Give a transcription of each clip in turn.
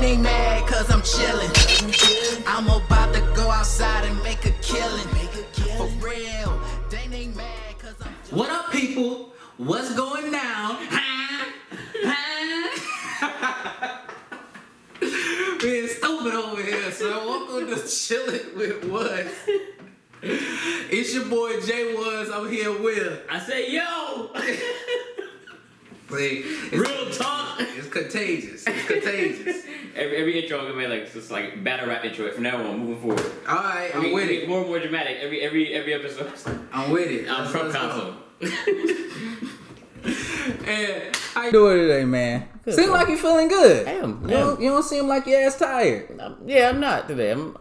ain't mad cause I'm chillin'. I'm about to go outside and make a killing. For real, they ain't mad cause I'm chillin'. What up, people? What's going down? Being stupid over here, so welcome to Chillin With Ones. It's your boy J Was. I'm here with. I say yo. See, Real talk. It's contagious. It's contagious. Every intro I'm gonna make like just like battle rap intro from now on, moving forward. All right, I'm with it. More and more dramatic every episode. I'm with it. I'm Crump Casso. And how you doing today, man? Good, seem like you're feeling good. I am. You don't seem like your ass tired. Yeah, I'm not today. I'm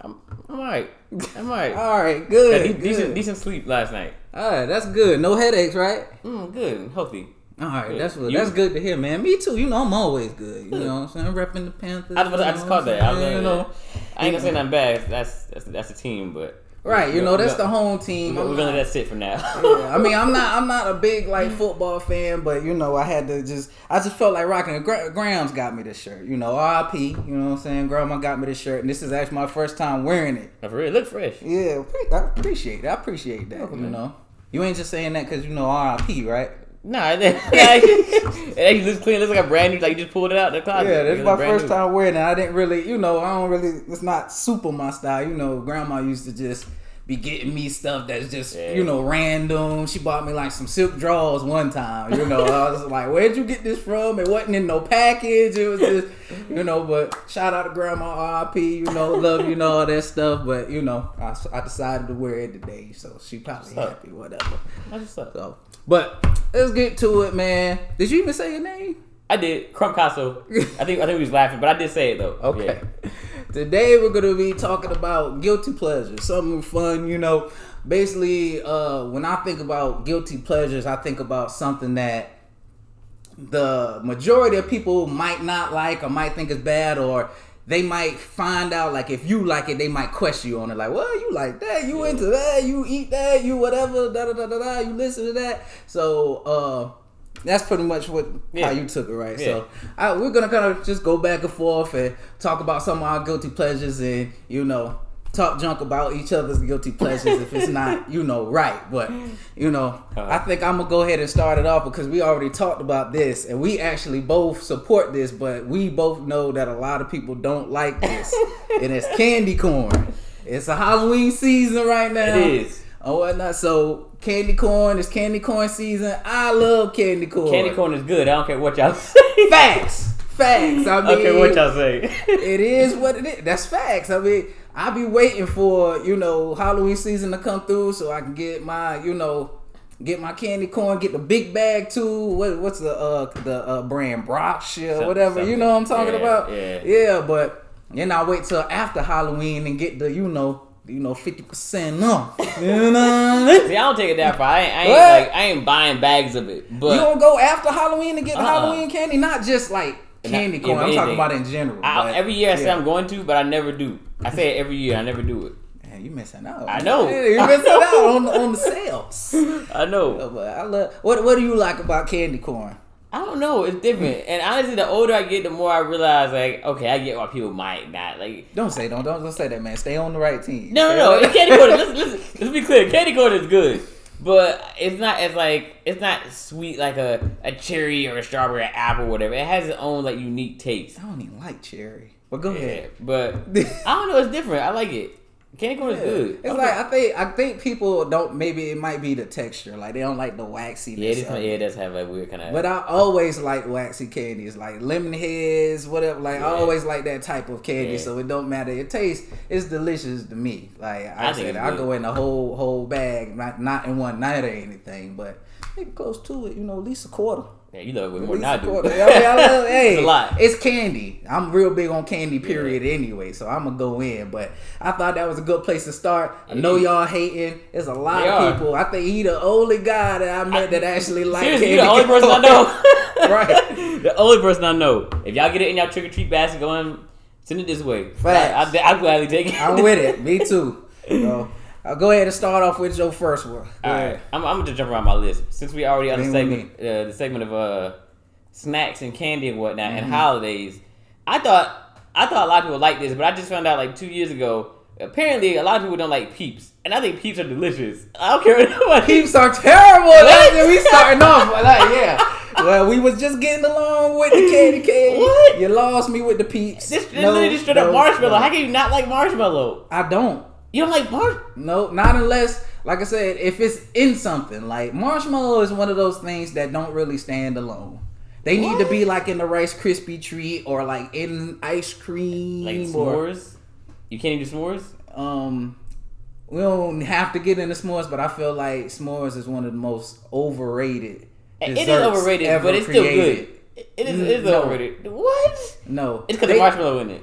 alright. I'm alright. All right, good. Decent sleep last night. All right, that's good. No headaches, right? Good. Healthy. All right, that's good to hear, man. Me too. You know, I'm always good. You know what I'm saying? Repping the Panthers. I just caught that. I ain't gonna say nothing bad. That's a team, but. Right, that's the home team. We're gonna let that sit for now. Yeah, I mean, I'm not a big like football fan, but I had to I just felt like rocking it. Grams got me this shirt, RIP. You know what I'm saying? Grandma got me this shirt, and this is actually my first time wearing it. For real, look fresh. Yeah, I appreciate that. Okay. You ain't just saying that because RIP, right? Nah, it actually looks clean. It looks like a brand new, like you just pulled it out of the closet. Yeah, this is my first time wearing it. I didn't really, I don't really, it's not super my style. Grandma used to just be getting me stuff that's just, random. She bought me like some silk drawers one time, I was like, where'd you get this from? It wasn't in no package. It was just, but shout out to Grandma RIP, love you, all that stuff. But, I decided to wear it today. So she probably happy, whatever. That's what's up. So, but let's get to it, man. Did you even say your name? I did. Crump Casso. I think we was laughing, but I did say it though. Okay. Yeah. Today we're gonna be talking about guilty pleasures, something fun. Basically, when I think about guilty pleasures, I think about something that the majority of people might not like or might think is bad, or they might find out, like, if you like it, they might question you on it. Like, well, you like that, you into that, you eat that, you whatever, da-da-da-da-da, you listen to that. So, that's pretty much how you took it, right? Yeah. So, we're going to kind of just go back and forth and talk about some of our guilty pleasures and, talk junk about each other's guilty pleasures if it's not, right. But, I think I'm going to go ahead and start it off because we already talked about this and we actually both support this, but we both know that a lot of people don't like this. And it's candy corn. It's a Halloween season right now. It is. Or whatnot. So, candy corn, it's candy corn season. I love candy corn. Candy corn is good. I don't care what y'all say. Facts. I mean, okay, what y'all say. It is what it is. That's facts. I mean, I be waiting for, Halloween season to come through so I can get my, get my candy corn, get the big bag too. What's the brand? Brock's or whatever. Something. You know what I'm talking about? Yeah. But then I wait till after Halloween and get the, 50% off. See, I don't take it that far. I ain't buying bags of it. But you don't go after Halloween to get the Halloween candy? Not just like candy corn. I'm talking about in general. Every year I say I'm going to, but I never do. I say it every year. I never do it. Man, you missing out. I know. You're missing out on the sales. I know. But I love. What do you like about candy corn? I don't know. It's different. And honestly, the older I get, the more I realize, like, okay, I get why people might not like. Don't say that, man. Stay on the right team. No. Candy corn. Let's be clear. Candy corn is good, but it's not as like it's not sweet like a cherry or a strawberry or apple or whatever. It has its own like unique taste. I don't even like cherry. But go ahead. But I don't know. It's different. I like it. Candy corn is good. It's like I think people don't. Maybe it might be the texture. Like they don't like the waxiness. It does have a weird kind of. But I always like waxy candies, like lemon heads, whatever. Like I always like that type of candy. So it don't matter. It tastes. It's delicious to me. Like I said, I go in the whole bag, not in one night or anything, but maybe close to it. At least a quarter. Yeah, you love it more than I do. It's a lot. It's candy. I'm real big on candy, period, anyway. So I'm going to go in. But I thought that was a good place to start. I know y'all hating. There's a lot of people. I think he the only guy that I met that actually like candy. You're the only person I know. Right. The only person I know. If y'all get it in y'all trick-or-treat basket, go and send it this way. Facts. I'll gladly take it. I'm with it. Me too. So, I'll go ahead and start off with your first one. All right. I'm going to jump around my list. Since we already on the segment of snacks and candy and whatnot and holidays, I thought I thought a lot of people like this, but I just found out like 2 years ago. Apparently, a lot of people don't like Peeps, and I think Peeps are delicious. I don't care what nobody. Peeps are terrible. We starting off with that, yeah. Well, we was just getting along with the candy cane. What? You lost me with the Peeps. This literally just straight up marshmallow. How can you not like marshmallow? I don't. You don't like marshmallow? No, not unless, like I said, if it's in something. Like marshmallow is one of those things that don't really stand alone. They need to be like in the Rice Krispie treat or like in ice cream. Like s'mores? You can't even do s'mores? We don't have to get into s'mores, but I feel like s'mores is one of the most overrated. It is overrated, but it's created. Still good. It is overrated. What? No. It's because of marshmallow in it.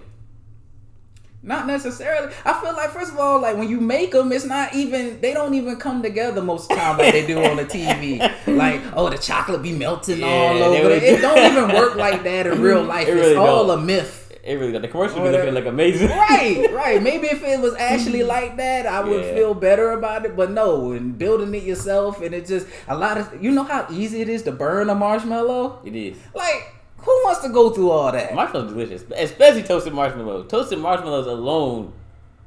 Not necessarily. I feel like, first of all, like when you make them, it's not even, they don't even come together most of the time like they do on the TV. Like, oh, the chocolate be melting all over. It don't even work like that in real life. It's all a myth. It really does. The commercial be looking like amazing. Right. Maybe if it was actually like that, I would feel better about it. But no, and building it yourself, and it just a lot of. You know how easy it is to burn a marshmallow. It is. Like, who wants to go through all that? Marshmallow's delicious, especially toasted marshmallows. Toasted marshmallows alone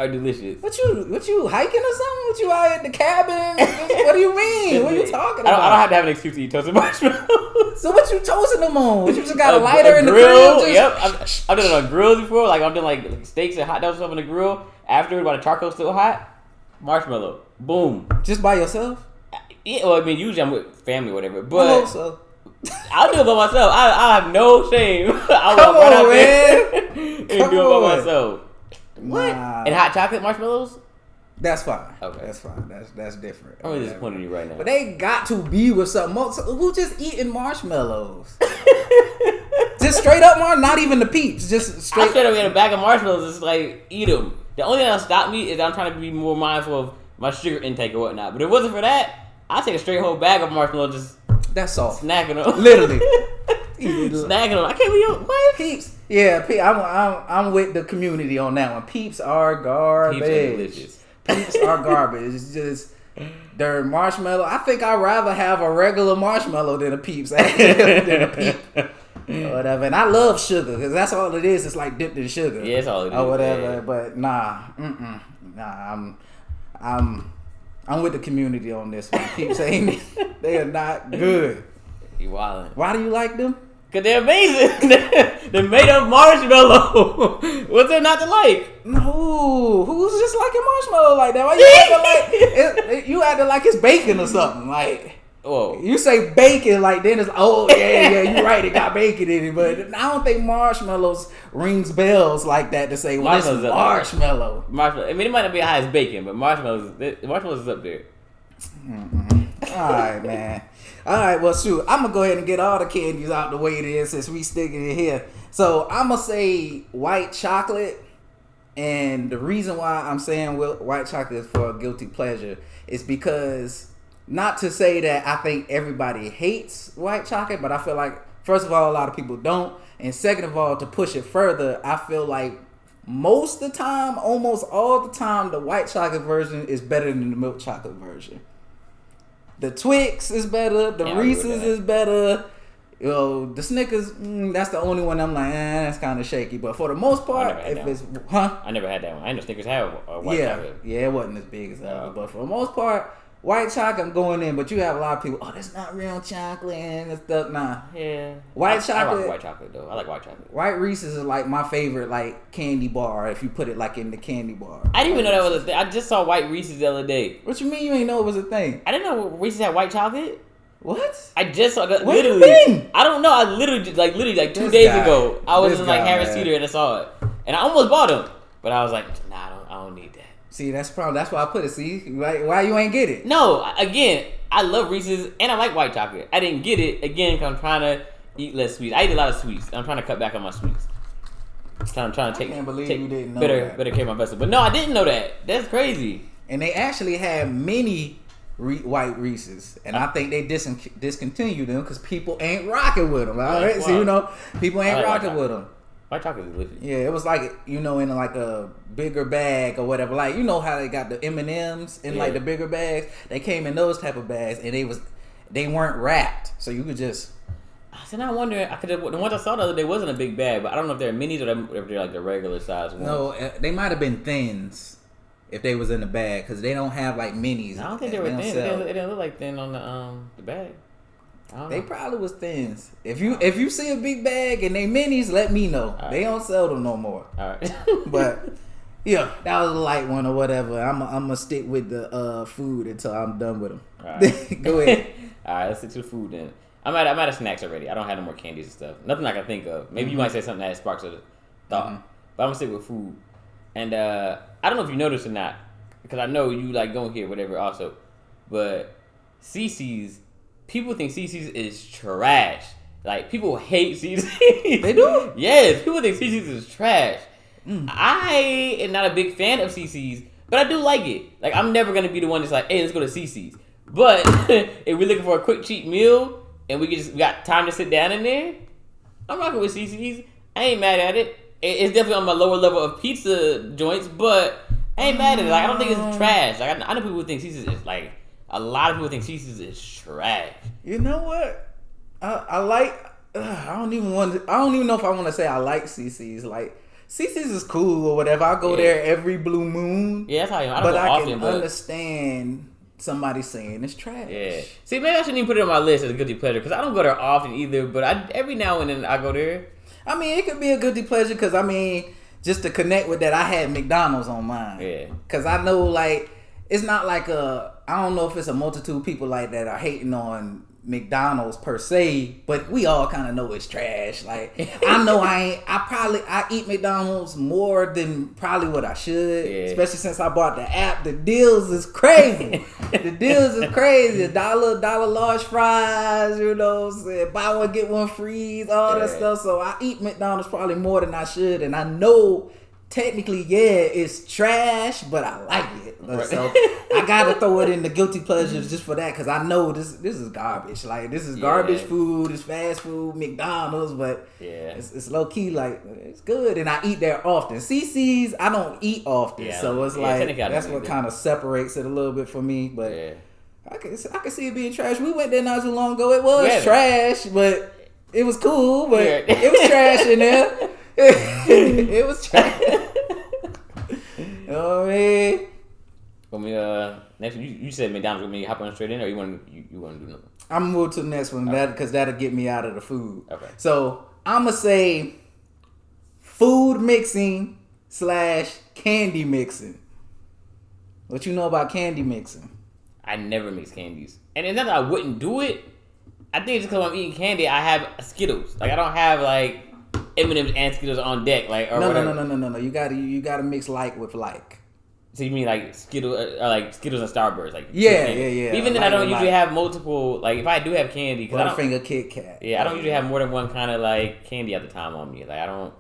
are delicious. What you hiking or something? What you out at the cabin? What do you mean? What are you talking about? I don't have to have an excuse to eat toasted marshmallows. So what you toasting them on? What, you just got a lighter in the grill? Yep, I've done it on grills before. Like I've done like steaks and hot dogs stuff on the grill. Afterward, while the charcoal's still hot, marshmallow, boom. Just by yourself? Yeah, well, I mean, usually I'm with family or whatever. But I hope so. I'll do it by myself. I have no shame. I'll Come walk right out on, there man. and do it by myself. What? Nah. And hot chocolate marshmallows? That's fine. Okay. That's fine. That's different. I'm really disappointed in you right now. But they got to be with something else. Who just eating marshmallows? Just straight up not even the Peeps. Just straight. I straight up get a bag of marshmallows. Just like eat them. The only thing that'll stop me is I'm trying to be more mindful of my sugar intake or whatnot. But if it wasn't for that, I'd take a straight whole bag of marshmallows. Just that's soft. Snacking them. Literally. Snacking them. I can't believe what Peeps. Yeah, I'm with the community on that one. Peeps are garbage. Peeps are delicious. Peeps are garbage. It's just their marshmallow. I think I'd rather have a regular marshmallow than a Peeps than a Peep. Or whatever. And I love sugar because that's all it is. It's like dipped in sugar. Yeah, that's all it is. Or whatever. Yeah. But nah, I'm with the community on this one. Peeps ain't they are not good. You wildin'. Why do you like them? Cause they're amazing. They're made of marshmallow. What's there not to like? No, who's just liking marshmallow like that? Why you acting like you acting like it's bacon or something? Like, whoa, you say bacon like then it's yeah, you're right, it got bacon in it. But I don't think marshmallows rings bells like that to say well, it's marshmallow. Marshmallow. I mean, it might not be as high as bacon, but marshmallows is up there. All right, man. All right, well, shoot. I'm going to go ahead and get all the candies out the way then since we sticking it here. So, I'm going to say white chocolate. And the reason why I'm saying white chocolate is for a guilty pleasure is because, not to say that I think everybody hates white chocolate, but I feel like, first of all, a lot of people don't. And second of all, to push it further, I feel like most of the time, almost all the time, the white chocolate version is better than the milk chocolate version. The Twix is better. The Reese's is better. You know, the Snickers, that's the only one I'm like, that's kind of shaky. But for the most part, if it's, I never had that one. I didn't know Snickers had a white chocolate. Yeah, it wasn't as big as that. But for the most part, white chocolate, I'm going in. But you have a lot of people, that's not real chocolate and stuff. Nah. Yeah. White chocolate. I like white chocolate, though. I like white chocolate. White Reese's is like my favorite, like, candy bar, if you put it, like, in the candy bar. I didn't even know that was a thing. I just saw white Reese's the other day. What you mean you ain't know it was a thing? I didn't know Reese's had white chocolate. What? I just saw that. What literally. Do you mean? I don't know. I literally 2 days ago, I was in like Harris Teeter and I saw it, and I almost bought them, but I was like, nah, I don't need that. See, that's probably that's why I put it. See, why you ain't get it? No, again, I love Reese's and I like white chocolate. I didn't get it again because I'm trying to eat less sweets. I eat a lot of sweets. I'm trying to cut back on my sweets. I'm trying to take. I can't believe you didn't know better care of my vessel. But no, I didn't know that. That's crazy. And they actually have many white Reese's, and I think they discontinued them because people ain't rocking with them. All right, so people ain't rocking with them. White chocolate is delicious. Yeah, it was like in like a bigger bag or whatever. Like how they got the M&Ms in like the bigger bags. They came in those type of bags, and they weren't wrapped, so you could just. So now I'm wondering, the ones I saw the other day wasn't a big bag, but I don't know if they're minis or if they're like the regular size ones. No, they might have been thins if they was in the bag because they don't have like minis. I don't think they were thin. It didn't look like thin on the bag. I don't know. They probably was thins. If you see a big bag and they minis, let me know. Right. They don't sell them no more. All right. But yeah, that was a light one or whatever. I'm gonna stick with the food until I'm done with them. All right. Go ahead. All right, let's stick to the food then. I'm out of snacks already. I don't have no more candies and stuff. Nothing I can think of. Maybe you might say something that sparks a thought. But I'm gonna stick with food. And I don't know if you noticed or not, because I know you like going here, whatever. Also, but CC's. People think CC's is trash. Like, people hate CC's. They do? Yes, people think CC's is trash. I am not a big fan of CC's, but I do like it. Like, I'm never going to be the one that's like, hey, let's go to CC's. But if we're looking for a quick, cheap meal, and we got time to sit down in there, I'm rocking with CC's. I ain't mad at it. It's definitely on my lower level of pizza joints, but I ain't mad at it. Like, I don't think it's trash. Like, I know people think CC's is, like, a lot of people think CC's is trash. You know what? I like. I don't even know if I want to say I like CC's. Like, CC's is cool or whatever. I go there every blue moon. Yeah, that's how I don't go often. But I can understand somebody saying it's trash. Yeah. See, maybe I shouldn't even put it on my list as a guilty pleasure because I don't go there often either. But every now and then I go there. I mean, it could be a guilty pleasure because just to connect with that, I had McDonald's on mine. Yeah. Because I know, like, it's not like I don't know if it's a multitude of people like that are hating on McDonald's per se, but we all kind of know it's trash. Like, I know I eat McDonald's more than probably what I should, especially since I bought the app. The deals is crazy. $1 large fries, buy one get one free, all that stuff. So I eat McDonald's probably more than I should, and I know technically, it's trash, but I like it. Right. So I gotta throw it in the guilty pleasures just for that, because I know this is garbage. Like, this is garbage food. It's fast food, McDonald's, but it's low key. Like, it's good, and I eat there often. CC's I don't eat often, so it's like that's what kind of separates it a little bit for me. But I can see it being trash. We went there not too long ago. It was trash, but it was cool. But it was trash in there. It was trash. You know what I mean? Next, you said McDonald's with me. Hop on straight in, or you want to do nothing? I'm gonna move to the next one, because that'll get me out of the food. Okay. So I'm gonna say food mixing / candy mixing. What you know about candy mixing? I never mix candies, and it's not that I wouldn't do it. I think it's just because I'm eating candy. I have Skittles. Like, I don't have like M&M's and Skittles on deck, like, or whatever. No. You gotta mix like with like. So you mean like Skittles, or like Skittles and Starburst, like yeah. Even then, I don't usually have multiple. Like, if I do have candy, Butterfinger, Kit Kat. Yeah, I don't usually have more than one kind of like candy at the time on me. Like, I don't.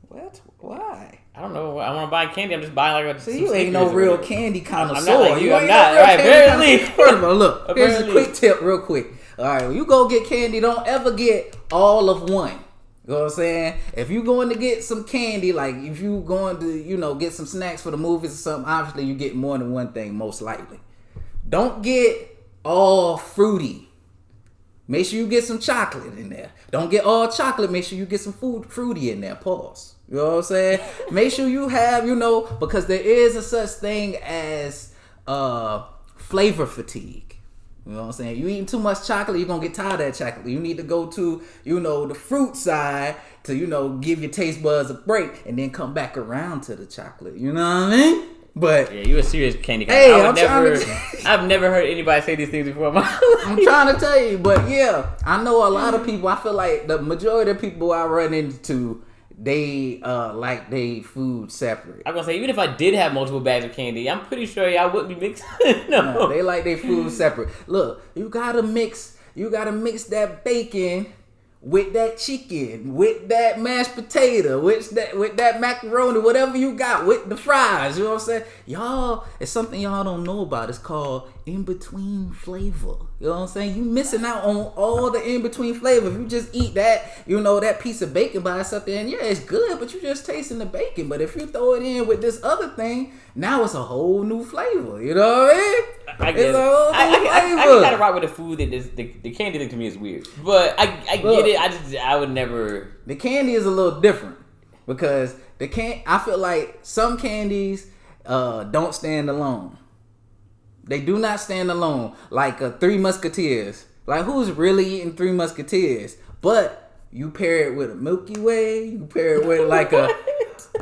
What? Why? I don't know. I want to buy candy. I'm just buying like a. See, you ain't no real candy connoisseur. I'm not like you. I'm not. Right, apparently. First of all, look. Here's a quick tip, real quick. All right, when you go get candy, don't ever get all of one. You know what I'm saying? If you going to get some candy, like if you going to, get some snacks for the movies or something, obviously you get more than one thing, most likely. Don't get all fruity. Make sure you get some chocolate in there. Don't get all chocolate. Make sure you get some fruity in there. Pause. You know what I'm saying? Make sure you have, because there is a such thing as flavor fatigue. You know what I'm saying? You eating too much chocolate, you're going to get tired of that chocolate. You need to go to, the fruit side to, give your taste buds a break and then come back around to the chocolate. You know what I mean? But yeah, you a serious candy guy. Hey, I've never heard anybody say these things before in my life. I'm trying to tell you, but yeah, I know a lot of people. I feel like the majority of people I run into, they like they food separate. I'm gonna say, even if I did have multiple bags of candy, I'm pretty sure y'all wouldn't be mixing. No, they like their food separate. Look, you gotta mix that bacon with that chicken, with that mashed potato, with that macaroni, whatever you got, with the fries. You know what I'm saying? Y'all, it's something y'all don't know about. It's called in-between flavor. You know what I'm saying? You missing out on all the in-between flavor. If you just eat that, that piece of bacon by itself, then yeah, it's good, but you just tasting the bacon. But if you throw it in with this other thing, now it's a whole new flavor. You know what I mean? I get it. I can kind of rock with the food that the candy thing to me is weird, but I get it. I would never. The candy is a little different because I feel like some candies don't stand alone. They do not stand alone. Like Three Musketeers. Like who's really eating Three Musketeers? But you pair it with a Milky Way. You pair it with like a,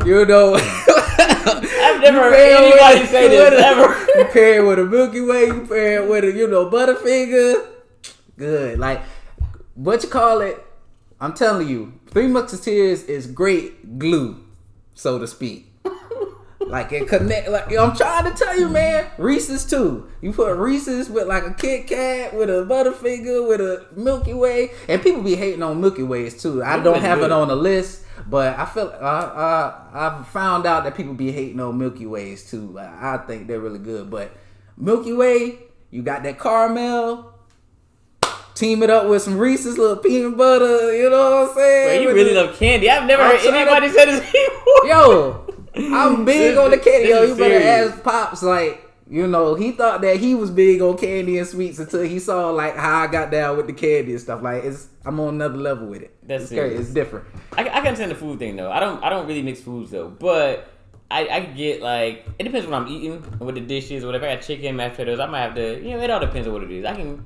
you know. I've never heard anybody say this ever. You pair it with a Milky Way. You pair it with a, Butterfinger. Good. Like, what you call it? I'm telling you, Three Musketeers is great glue, so to speak. Like it connect. Like I'm trying to tell you, man. Reese's too. You put Reese's with like a Kit Kat, with a Butterfinger, with a Milky Way, and people be hating on Milky Ways too. I don't have it on the list, but I feel I've found out that people be hating on Milky Ways too. I think they're really good, but Milky Way, you got that caramel. Team it up with some Reese's little peanut butter. You know what I'm saying? Bro, you really love candy. I've never heard anybody say this before. Yo. I'm big on the candy. Yo, you better ask Pops. Like, he thought that he was big on candy and sweets until he saw like how I got down with the candy and stuff. Like, I'm on another level with it. That's it's serious. It's different. I can understand the food thing though. I don't really mix foods though, but I get like it depends what I'm eating with the dishes or whatever. I got chicken, mashed potatoes. I might have to. It all depends on what it is. I can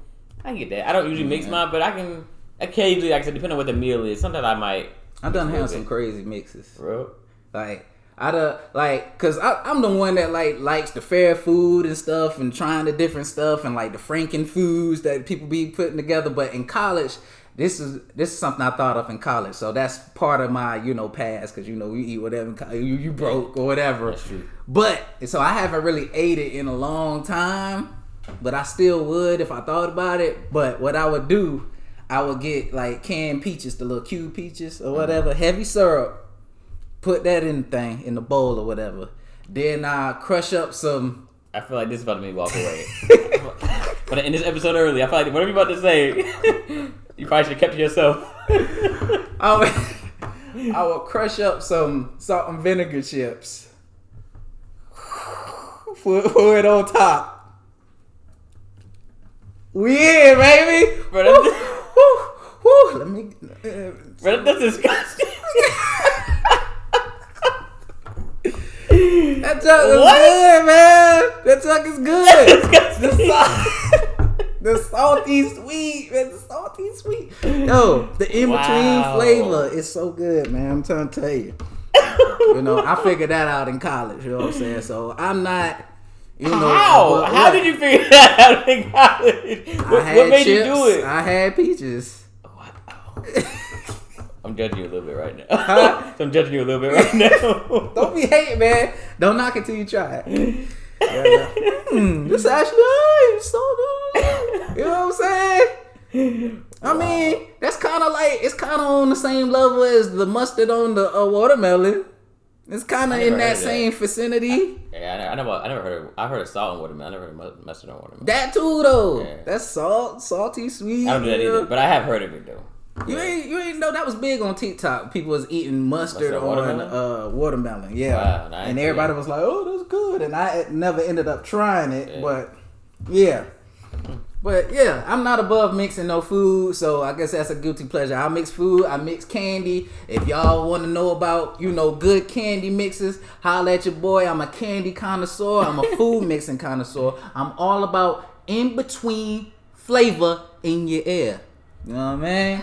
get that. I don't usually mix mine, but I can occasionally, like I said, depending on what the meal is. Sometimes I might. I done have some crazy mixes, bro. Like. Cause I'm the one that likes the fair food and stuff and trying the different stuff and like the Franken foods that people be putting together. But in college, this is something I thought of in college. So that's part of my, past. Cause you eat whatever, you broke or whatever. That's true. But, so I haven't really ate it in a long time, but I still would if I thought about it. But what I would do, I would get like canned peaches, the little cube peaches or whatever, heavy syrup. Put that in the bowl or whatever. Then I crush up some. I feel like this is about to make me walk away. But in this episode early, I feel like whatever you're about to say, you probably should have kept to yourself. I would crush up some salt and vinegar chips. Pour it on top. We in, baby. Bro, Let me. Bro, that's disgusting. That junk is good, man. That junk is good. The salty sweet, man. The salty sweet. Yo, the in-between flavor is so good, man. I'm trying to tell you. I figured that out in college. You know what I'm saying? So I'm not. How did you figure that out in college? What made you do it? I had peaches. Wow. I'm judging you a little bit right now. I'm judging you a little bit right now. Don't be hating, man. Don't knock it till you try it. This actually is so good. You know what I'm saying? I mean, that's kind of like, it's kind of on the same level as the mustard on the watermelon. It's kind of in that same vicinity. I never heard of. I heard of salt on watermelon. I never heard of mustard on watermelon. That too, though. Yeah. That's salty, sweet. I don't do that either, but I have heard of it though. You ain't know that was big on TikTok. People was eating mustard on watermelon. Yeah, wow, and everybody was like, "Oh, that's good," and I never ended up trying it. Yeah. But yeah, I'm not above mixing no food, so I guess that's a guilty pleasure. I mix food, I mix candy. If y'all want to know about, good candy mixes, holla at your boy. I'm a candy connoisseur. I'm a food mixing connoisseur. I'm all about in between flavor in your ear. You know what I mean?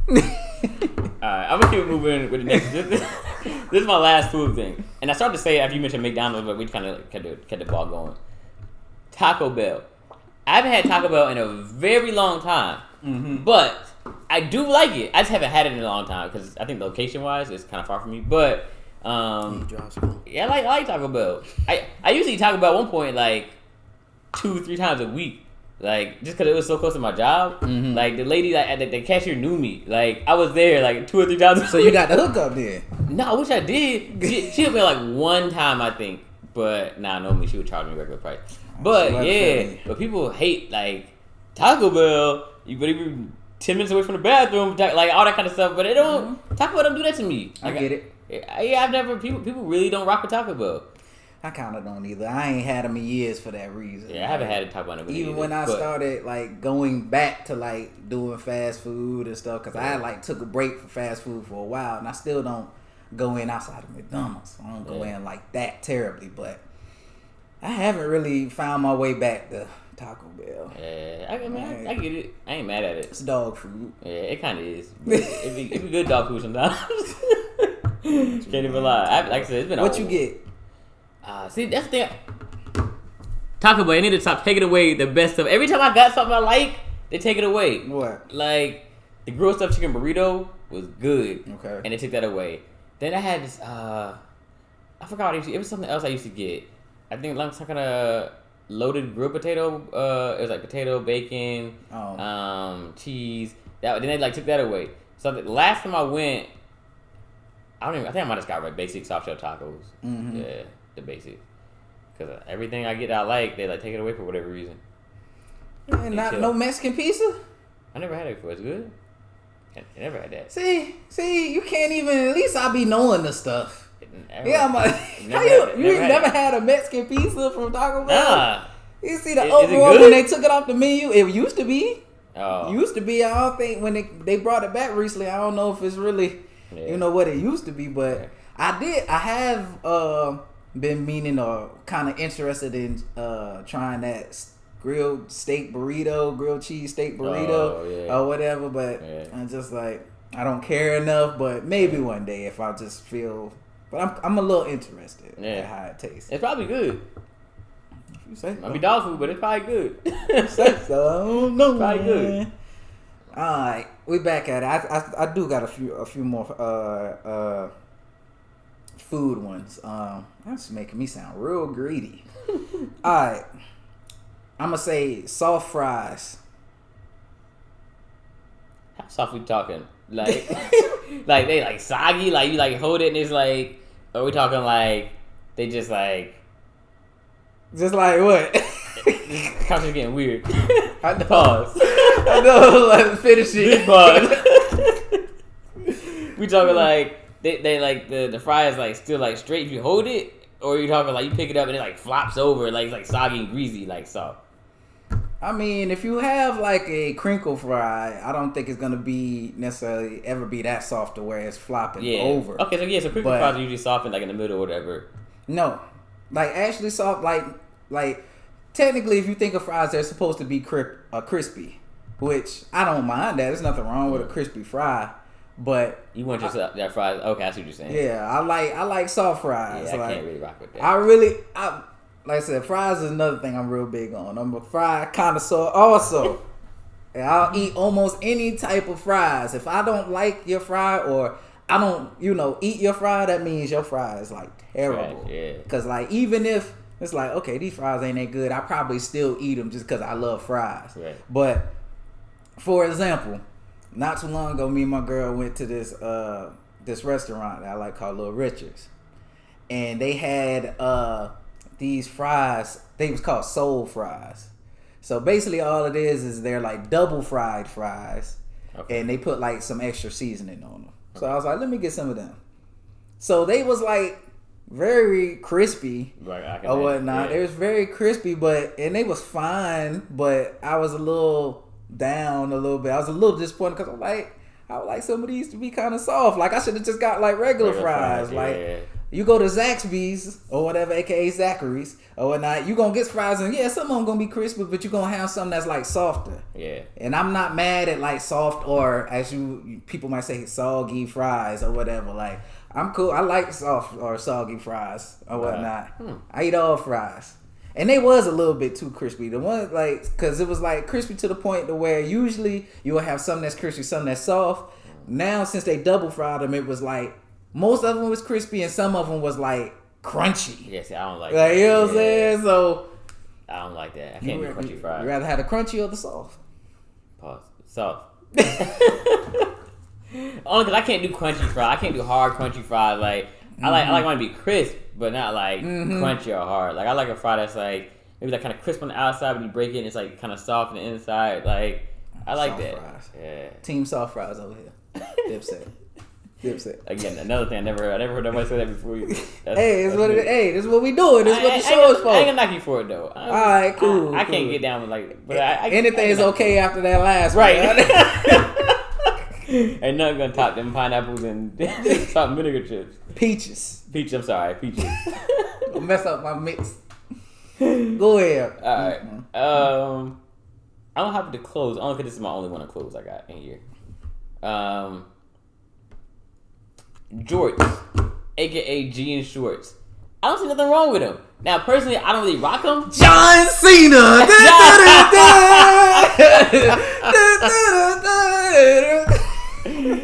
Alright, I'm gonna keep moving with the next. This is my last food thing, and I started to say after you mentioned McDonald's, but we kind of kept the ball going. Taco Bell. I haven't had Taco Bell in a very long time, but I do like it. I just haven't had it in a long time because I think location-wise, it's kind of far from me. But yeah, I like Taco Bell. I usually eat Taco Bell at one point like 2-3 times a week. Like, just because it was so close to my job. Like, the lady at the cashier knew me. Like, I was there, like, 2 or 3 times. So you got the hookup then? No, I wish I did. She hooked me like one time, I think. But, no me. She would charge me regular price. But, yeah. But people hate, like, Taco Bell. You better be 10 minutes away from the bathroom. Like, all that kind of stuff. But they don't... Taco Bell don't do that to me. Like, I get it. Yeah, I've never... People really don't rock with Taco Bell. I kind of don't either. I ain't had them in years for that reason. Yeah, I haven't had a Taco Bell. Even when I started like going back to like doing fast food and stuff, because I like took a break for fast food for a while, and I still don't go in outside of McDonald's. I don't go in like that terribly, but I haven't really found my way back to Taco Bell. Yeah, I get it. I ain't mad at it. It's dog food. Yeah, it kind of is. It be good dog food sometimes. Can't even lie. Like I said, it's been. What you get? See, that's the thing. Taco Bell, they need to stop taking away the best stuff. Every time I got something I like, they take it away. What? Like the grilled stuffed chicken burrito was good. Okay. And they took that away. Then I had this. I forgot what it was. Something else I used to get. I think like some kind of loaded grilled potato. It was like potato, bacon, cheese. Then they like took that away. So the last time I went, I think I might have got basic soft shell tacos. Mm-hmm. Yeah, the basic. Because everything I get that I like, they like take it away for whatever reason. And no Mexican pizza? I never had it before. It's good. I never had that. See, you can't even. At least I be knowing the stuff. I'm like, you never had a Mexican pizza from Taco Bell? Nah. You see the overall when they took it off the menu, it used to be. Oh. Used to be. I don't think when they brought it back recently, I don't know if it's really, what it used to be, but I have been meaning or kind of interested in trying that grilled steak burrito, grilled cheese steak burrito or whatever, but I'm just like, I don't care enough, but maybe one day if I just feel. But I'm a little interested in how it tastes. It's probably good. You say might be dog food, but it's probably good. So I don't know. It's probably good. All right, we back at it. I do got a few more food ones. That's making me sound real greedy. All right, I'm gonna say soft fries. How soft we talking? Like, like they like soggy. Like you like hold it and it's like. Are we talking like they just like what? This conversation's getting weird. I know. Pause. I know. Like finish it. Pause. We talking like they like the fry is like still like straight if you hold it, or you talking like you pick it up and it like flops over like it's like soggy and greasy like soft. I mean, if you have like a crinkle fry, I don't think it's gonna be necessarily ever be that soft to where it's flopping over. Okay, so crinkle fries are usually soft in like in the middle or whatever. No, like actually soft. Like technically, if you think of fries, they're supposed to be crispy, which I don't mind that. There's nothing wrong with a crispy fry, but you want your that fries? Okay, I see what you're saying. Yeah, I like soft fries. Yeah, I can't really rock with that. Like I said, fries is another thing I'm real big on. I'm a fry connoisseur also. And I'll eat almost any type of fries. If I don't like your fry or I don't, eat your fry, that means your fry is like terrible. Right, yeah. Because like even if it's like, okay, these fries ain't that good, I probably still eat them just because I love fries. Right. But for example, not too long ago, me and my girl went to this restaurant that I like called Little Richard's. And they had these fries, they was called soul fries. So basically all it is they're like double fried fries. Okay. And they put like some extra seasoning on them. So I was like, let me get some of them. So they was like very crispy or whatnot. It was very crispy, and they was fine, but I was a little down a little bit. I was a little disappointed because I would like some of these to be kind of soft. Like I should have just got like regular fries. You go to Zaxby's or whatever, aka Zachary's or whatnot, you gonna get fries and some of them gonna be crispy, but you gonna have something that's like softer. Yeah. And I'm not mad at like soft or as people might say soggy fries or whatever. Like I'm cool. I like soft or soggy fries or whatnot. I eat all fries. And they was a little bit too crispy. The one because it was like crispy to the point to where usually you will have something that's crispy, something that's soft. Now since they double fried them, it was like most of them was crispy and some of them was like crunchy. Yeah, see, I don't like that. You know what I'm saying? So I don't like that. I can't do crunchy fries. You rather have the crunchy or the soft? Pause. Soft. Only because I can't do crunchy fries. I can't do hard crunchy fries. Like I like mine to be crisp, but not like crunchy or hard. Like I like a fry that's like maybe like kind of crisp on the outside, but you break it and it's like kind of soft on the inside. Like I like soft that. Fries. Yeah. Team soft fries over here. Dipset. Dipset. Again, another thing I never heard nobody say that before. This is what we doing. This is what the show is for. I ain't gonna knock you for it though. All right, cool. I can't get down with like, but anything is okay after that last right. one. Ain't nothing gonna top them pineapples and salt and vinegar chips. Peaches. I'm sorry, peaches. Don't mess up my mix. Go ahead. All right. I don't have to close only because this is my only one of clothes I got in here. Jorts, aka jean shorts. I don't see nothing wrong with them. Now, personally, I don't really rock them. John Cena.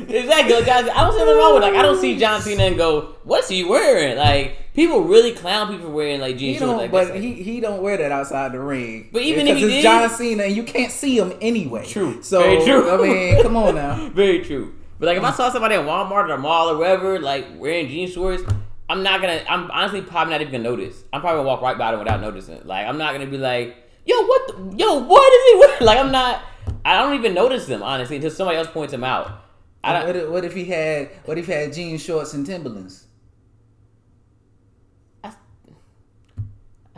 Exactly, guys. I don't see nothing wrong with I don't see John Cena and go, "What's he wearing?" Like people really clown people for wearing like jean shorts. But he don't wear that outside the ring. But even if he did, John Cena, and you can't see him anyway. True. So very true. I mean, come on now. Very true. But like if I saw somebody at Walmart or mall or wherever like wearing jean shorts, I'm honestly probably not even gonna notice. I'm probably gonna walk right by them without noticing. Like I'm not gonna be like, what is he wearing? Like I don't even notice them honestly until somebody else points them out. What if he had jean shorts and Timberlands? I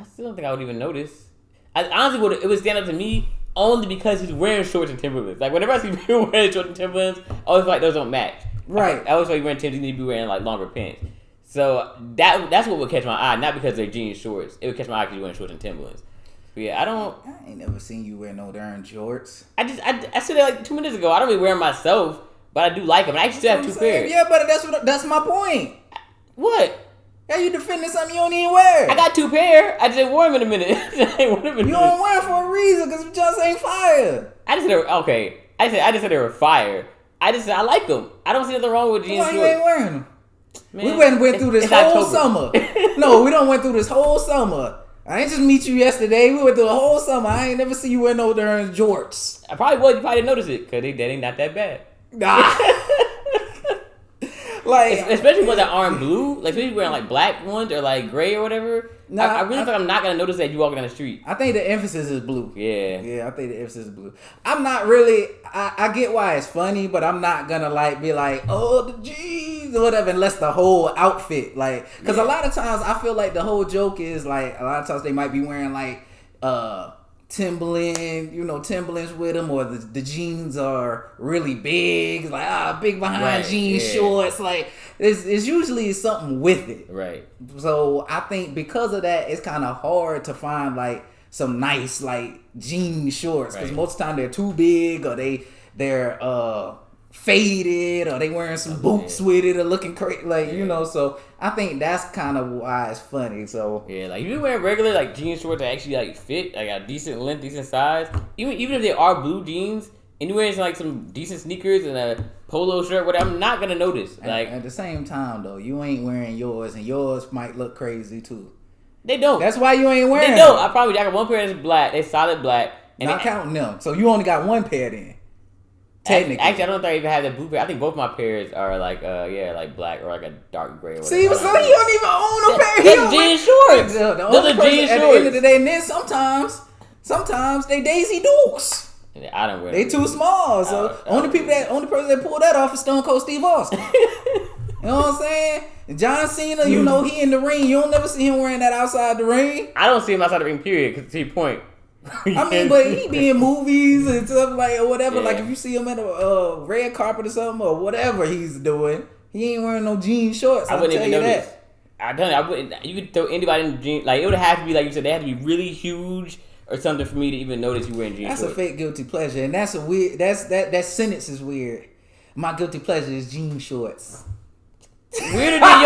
still don't think I would even notice. Honestly it would stand up to me only because he's wearing shorts and Timberlands. Like whenever I see people wearing shorts and Timberlands, I always feel like those don't match. Right. I always feel like wearing Timberlands, you need to be wearing like longer pants. So that's what would catch my eye, not because they're jean shorts. It would catch my eye because you're wearing shorts and Timberlands. But yeah, I ain't never seen you wear no darn shorts. I said that like 2 minutes ago. I don't really wear them myself, but I do like them. I actually still have 2 pairs. Yeah, but that's my point. What? Yeah, you defending something you don't even wear. I got 2 pair. I just ain't wore them in a minute. You don't wear them for a reason because just ain't fire. I just said they were fire. I just said I like them. I don't see nothing wrong with jeans. Why you ain't wearing them? Man, we went through this whole summer. No, we don't went through this whole summer. I ain't just meet you yesterday. We went through the whole summer. I ain't never see you wear no darn jorts. I probably would. You probably didn't notice it because they ain't not that bad. Nah. Like especially ones that aren't blue, like especially wearing like black ones or like gray or whatever. Nah, I really think I'm not gonna notice that you walking down the street. I think the emphasis is blue. Yeah, I think the emphasis is blue. I'm not really. I get why it's funny, but I'm not gonna like be like, oh the jeans or whatever, unless the whole outfit like. Because a lot of times I feel like the whole joke is like a lot of times they might be wearing like Timberlands with them, or the jeans are really big, like big behind jean shorts. Like it's usually something with it, right? So I think because of that, it's kind of hard to find like some nice like jean shorts because most of the time they're too big or they're faded or they wearing some boots with it or looking crazy, like So I think that's kind of why it's funny. So yeah, like if you wear regular like jean shorts that actually like fit, like a decent length, decent size, even if they are blue jeans and you're wearing like some decent sneakers and a polo shirt, whatever, I'm not gonna notice. Like at the same time though, you ain't wearing yours and yours might look crazy too. They don't. That's why you ain't wearing. They don't. I got one pair that's black. They solid black. And not counting them. So you only got one pair then. Technically. Actually, I don't think I even have the blue pair. I think both my pairs are like, like black or like a dark gray or whatever. See, so he don't even own a pair. That's jean shorts. Those are jean shorts. At the end of the day, and then sometimes they Daisy Dukes. I don't wear they too small. So only person that pulled that off is Stone Cold Steve Austin. You know what I'm saying? John Cena, he in the ring. You don't never see him wearing that outside the ring. I don't see him outside the ring, period, because to your point. I mean, but he be in movies and stuff like or whatever. Yeah. Like if you see him at a red carpet or something or whatever he's doing, he ain't wearing no jean shorts. I wouldn't even notice. I wouldn't. You could throw anybody in jeans. Like it would have to be like you said. They have to be really huge or something for me to even notice you wearing jeans. That's shorts. A fake guilty pleasure, and that's a weird. That sentence is weird. My guilty pleasure is jean shorts. Weirder than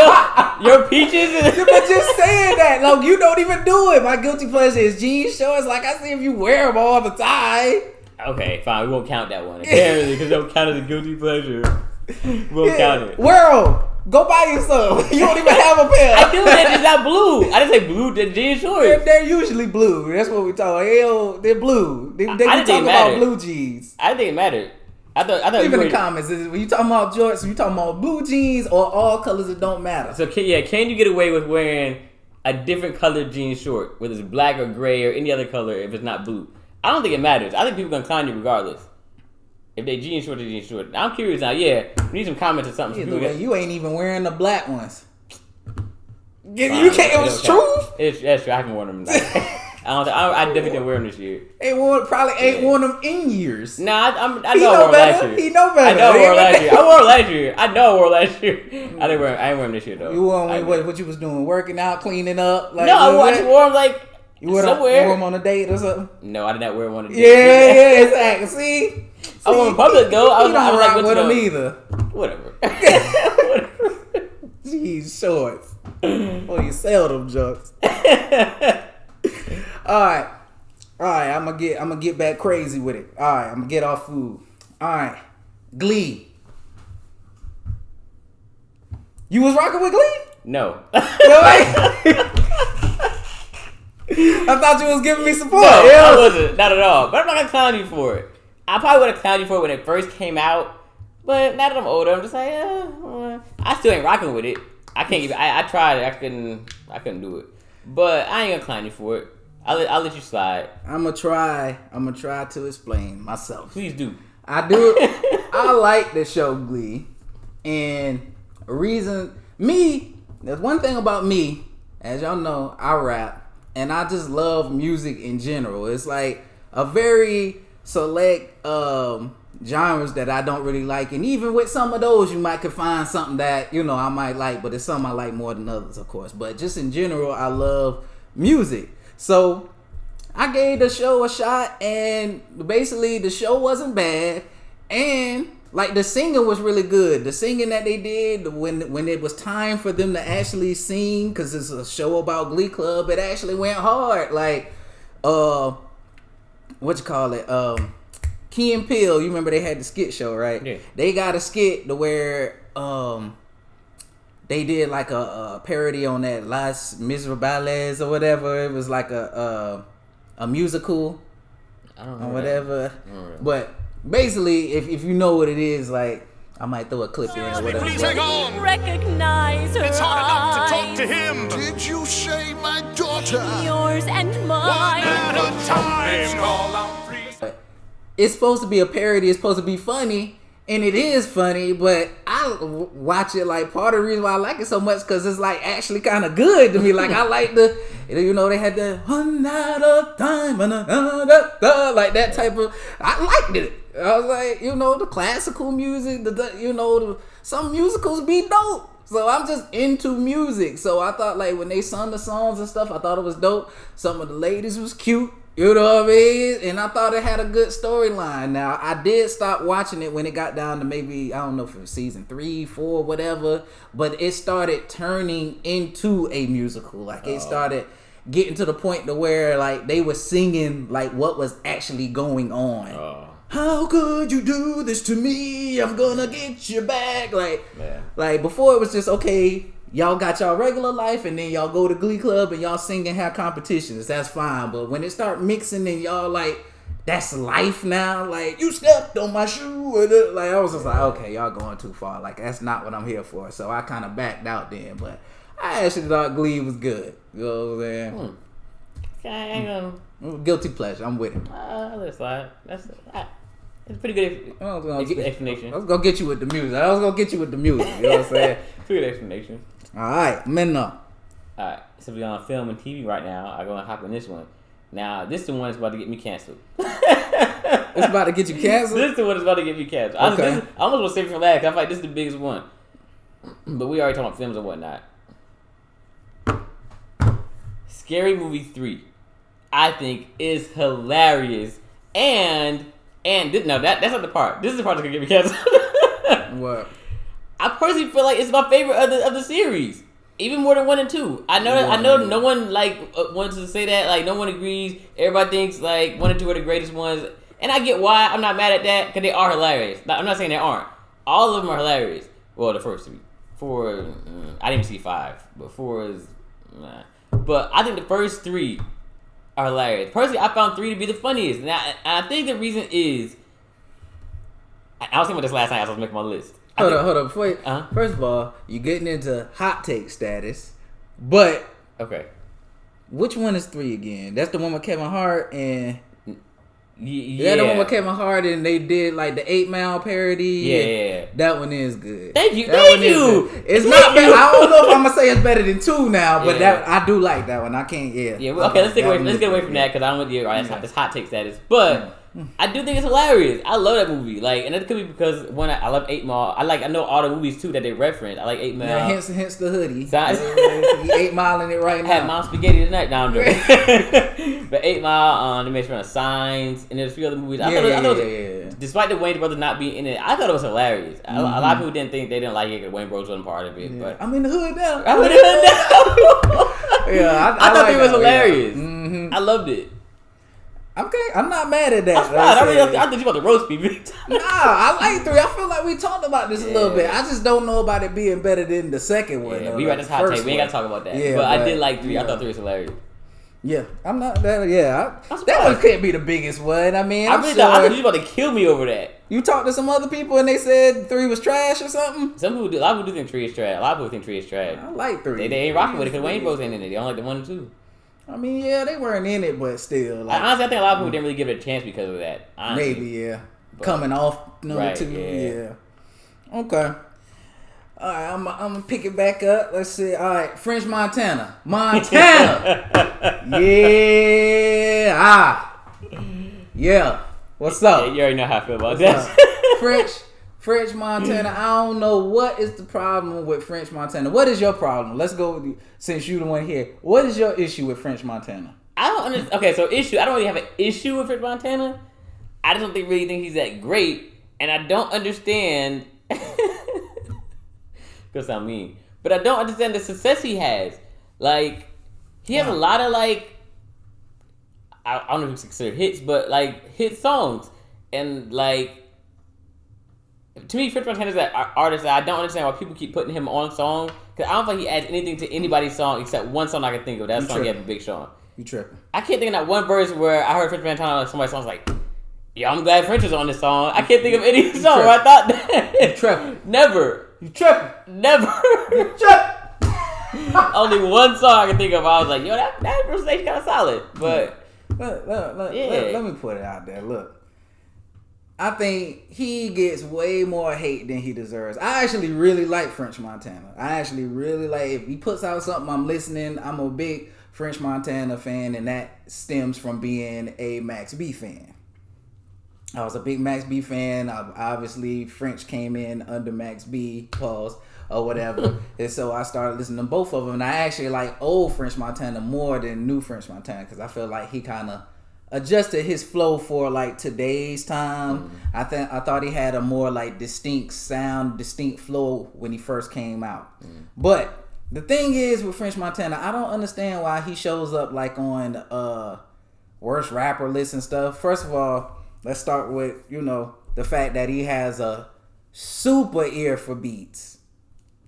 your peaches. But just saying that, like you don't even do it. My guilty pleasure is jean shorts. Like I see if you wear them all the time. Okay, fine. We won't count that one apparently because don't count as a guilty pleasure. We won't count it. World, go buy you some. You don't even have a pair. I do that. It's not blue. I didn't say blue. They're jean shorts. They're usually blue. That's what we talk. They're blue. They talk about blue jeans. I didn't think it mattered. I thought leave in the comments when you talking about jorts, you talking about blue jeans or all colors that don't matter. So can you get away with wearing a different colored jean short, whether it's black or gray or any other color if it's not blue? I don't think it matters. I think people gonna clown you regardless. If they jeans short, they jeans short. I'm curious now. Yeah, we need some comments or something. Either way, you ain't even wearing the black ones. You Fine, can't. It was truth. That's true. I haven't worn them. Like, I definitely didn't wear them this year. Probably ain't worn them in years. Nah, I know I wore them last year. He know better. I know I wore last year. I wore last year. I know I wore last year. I ain't wear them this year though. You wore what you was doing? Working out, cleaning up? Like, no, I just wore them like somewhere. You wore them on a date or something? No, I did not wear them on a date. Yeah, exactly. See, I wore them in public though. I was like, with them either. Whatever. Jeez, shorts. Oh, you sell them junks. All right. I'm gonna get back crazy with it. All right, I'm gonna get off food. All right, Glee. You was rocking with Glee? No. I thought you was giving me support. No, I wasn't. Not at all. But I'm not gonna clown you for it. I probably would have clowned you for it when it first came out. But now that I'm older, I'm just like, I still ain't rocking with it. I can't even. I tried it. I couldn't do it. But I ain't gonna clown you for it. I'll let you slide. I'm gonna try to explain myself. Please do. I do. I like the show Glee, and there's one thing about me, as y'all know, I rap, and I just love music in general. It's like a very select genres that I don't really like, and even with some of those, you might could find something that I might like, but it's something I like more than others, of course. But just in general, I love music. So I gave the show a shot, and basically the show wasn't bad, and like the singing was really good. The singing that they did when it was time for them to actually sing, because it's a show about Glee Club, it actually went hard. Like Key and Peele, you remember they had the skit show, right? Yeah. They got a skit to where they did like a parody on that Las Miserables or whatever. It was like a musical or whatever. But basically, if you know what it is, like I might throw a clip in or whatever. Please hang on. Recognize her It's hard enough to talk eyes. to him. Did you say my daughter? Yours and One mine. at a time. Call out free. It's supposed to be a parody. It's supposed to be funny. And it is funny, but I watch it like part of the reason why I like it so much because it's like actually kind of good to me. Like I like they had the one at a time, like that type of. I liked it. I was like, the classical music, some musicals be dope. So I'm just into music. So I thought like when they sung the songs and stuff, I thought it was dope. Some of the ladies was cute. You know what I mean? And I thought it had a good storyline. Now, I did stop watching it when it got down to maybe, I don't know if it was season 3, 4, whatever. But it started turning into a musical. Like, it started getting to the point to where, like, they were singing, like, what was actually going on. How could you do this to me? I'm gonna get you back. Like before it was just, okay, y'all got y'all regular life and then y'all go to Glee Club and y'all sing and have competitions. That's fine. But when it start mixing and y'all like, that's life now. Like, you stepped on my shoe. Like, I was just like, okay, y'all going too far. Like, that's not what I'm here for. So I kind of backed out then. But I actually thought Glee was good. You know what I'm saying? Okay, Guilty pleasure. I'm with it. Let's slide. It's pretty good explanation. I was going to get you with the music. You know what I'm saying? Pretty good explanation. All right, men up. Alright, so we're on film and TV right now. I'm going to hop on this one. Now, this is the one that's about to get me canceled. It's about to get you canceled? This is the one that's about to get me canceled. Okay. I almost want to save it for last, 'cause I feel like this is the biggest one. But we already talking about films and whatnot. Scary Movie 3, I think, is hilarious. That's not the part. This is the part that's going to get me canceled. What? I personally feel like it's my favorite of the series, even more than 1 and 2. I know no one wants to say that. Like, no one agrees. Everybody thinks like 1 and 2 are the greatest ones, and I get why. I'm not mad at that because they are hilarious. I'm not saying they aren't. All of them are hilarious. Well, the first 3, 4. I didn't see 5, but 4 is. Nah. But I think the first 3 are hilarious. Personally, I found 3 to be the funniest, and I think the reason is. I was thinking about this last night as I was making my list. Hold up. First of all, you're getting into hot take status, but okay, which one is 3 again? That's the one with Kevin Hart and Yeah. That one with Kevin Hart and they did like the 8 Mile parody. Yeah. That one is good. Thank you. That Thank one is you. good. It's not bad. I don't know if I'm gonna say it's better than 2 now, but that I do like that one. I can't. Yeah. Yeah. Okay. Let's get away from that because I don't want you. All right, it's hot take status, but. I do think it's hilarious. I love that movie. Like, and it could be because one, I love 8 Mile. I know all the movies too that they reference. I like 8 Mile. Yeah, hence the hoodie. So he 8 Mile in it right now. Had Mom Spaghetti tonight. No, I'm joking. But 8 Mile, they made fun of Signs, and there's a few other movies. I thought it was, despite the Wayne brothers not being in it, I thought it was hilarious. A lot of people didn't think they didn't like it because Wayne Bros wasn't part of it. But I'm in the hood now. I'm in the hood now. Yeah, I thought like it was that, hilarious. Yeah. Mm-hmm. I loved it. Okay, I'm not mad at that. I thought you about to roast me. Nah, I like 3. I feel like we talked about this a little bit. I just don't know about it being better than the second one. Yeah, we got this hot take. We ain't got to talk about that. Yeah, but I did like 3. I thought 3 was hilarious. Yeah, I'm not that. Yeah, that one can't be the biggest one. I mean, I thought you were about to kill me over that. You talked to some other people and they said 3 was trash or something. Some people do. A lot of people do think 3 is trash. A lot of people think 3 is trash. I like 3. They ain't rocking with it because Wayne Bros ain't in it. They only like the 1 and 2. I mean, yeah, they weren't in it, but still. Like, honestly, I think a lot of people didn't really give it a chance because of that. Honestly. Maybe, yeah. But, coming off number 2, yeah. Okay. All right, I'm gonna pick it back up. Let's see. All right, French Montana. Yeah. What's up? Yeah, you already know how I feel about that. French Montana. I don't know what is the problem with French Montana. What is your problem? Let's go with you, since you the one here. What is your issue with French Montana? I don't understand. Okay, so I don't really have an issue with French Montana. I just don't really think he's that great, and I don't understand. Gonna sound mean, but I don't understand the success he has. Like, he has a lot of like, I don't know if it's considered hits, but like hit songs, and like. To me, French Montana is that artist that I don't understand why people keep putting him on songs. Because I don't think he adds anything to anybody's song except one song I can think of. That song he had with Big Sean. You tripping. I can't think of that one verse where I heard French Montana on somebody's song. I was like, yeah, I'm glad French is on this song. I can't think of any song where I thought that. You tripping. Never. You tripping. Never. You tripping. Only one song I can think of. I was like, yo, that verse is kind of solid. But, let me put it out there. Look. I think he gets way more hate than he deserves. I actually really like French Montana. I actually really like, if he puts out something, I'm listening. I'm a big French Montana fan, and that stems from being a Max B fan. I was a big Max B fan. Obviously, French came in under Max B, pause, or whatever. And so I started listening to both of them. And I actually like old French Montana more than new French Montana because I feel like he kind of adjusted his flow for like today's time. I thought he had a more like distinct sound, distinct flow when he first came out. But the thing is with French Montana, I don't understand why he shows up like on worst rapper lists and stuff. First of all, let's start with, the fact that he has a super ear for beats.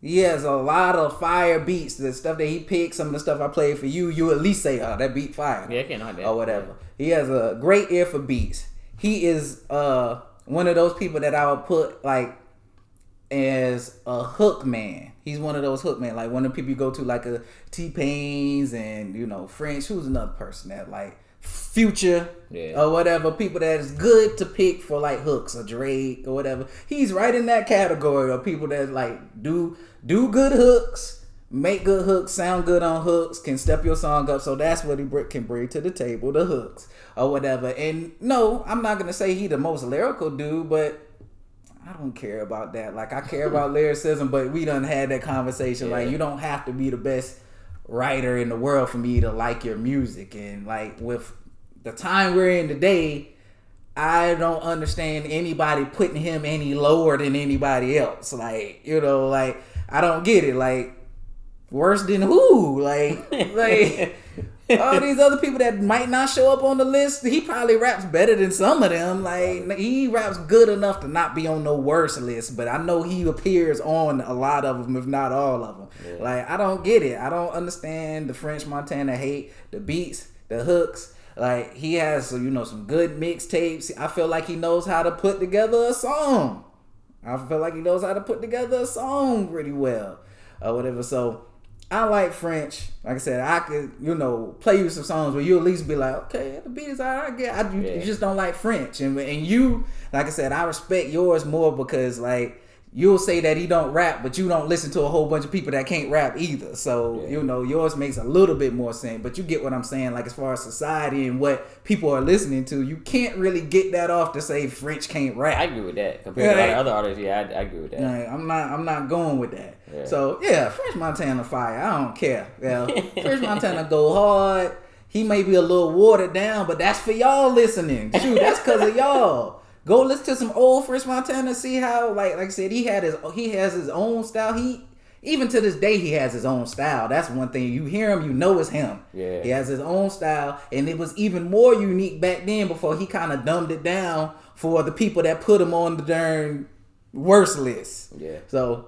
He has a lot of fire beats. The stuff that he picks, some of the stuff I played for you, you at least say, oh, that beat fire. Yeah, I can't know that. Or whatever. He has a great ear for beats. He is one of those people that I would put like as a hook man. He's one of those hook men. Like one of the people you go to like a T-Pain's and, French. Who's another person that like Future or whatever, people that is good to pick for like hooks or Drake or whatever. He's right in that category of people that like do good hooks, make good hooks, sound good on hooks, can step your song up. So that's what he can bring to the table, the hooks or whatever. And no, I'm not gonna say he the most lyrical dude, but I don't care about that. Like I care about lyricism, but we done had that conversation. Like you don't have to be the best writer in the world for me to like your music. And like with the time we're in today, I don't understand anybody putting him any lower than anybody else. Like, like I don't get it. Like worse than who? Like all these other people that might not show up on the list, he probably raps better than some of them. Like he raps good enough to not be on no worse list, but I know he appears on a lot of them, if not all of them. Yeah. Like I don't get it. I don't understand the French Montana hate, the beats, the hooks. Like he has, some good mixtapes. I feel like he knows how to put together a song. I feel like he knows how to put together a song pretty well, or whatever. So I like French. Like I said, I could, play you some songs where you at least be like, okay, the beat is alright. You just don't like French, and you, like I said, I respect yours more because like you'll say that he don't rap, but you don't listen to a whole bunch of people that can't rap either. So yours makes a little bit more sense. But you get what I'm saying. Like as far as society and what people are listening to, you can't really get that off to say French can't rap. I agree with that compared to a lot of other artists. Yeah, I agree with that. Like, I'm not going with that. Yeah. So yeah, French Montana fire. I don't care. Yeah, French Montana go hard. He may be a little watered down, but that's for y'all listening. Shoot, that's because of y'all. Go listen to some old French Montana. See how, like I said, he has his own style. Even to this day, he has his own style. That's one thing. You hear him, you know it's him. Yeah. He has his own style, and it was even more unique back then before he kind of dumbed it down for the people that put him on the darn worst list. Yeah. So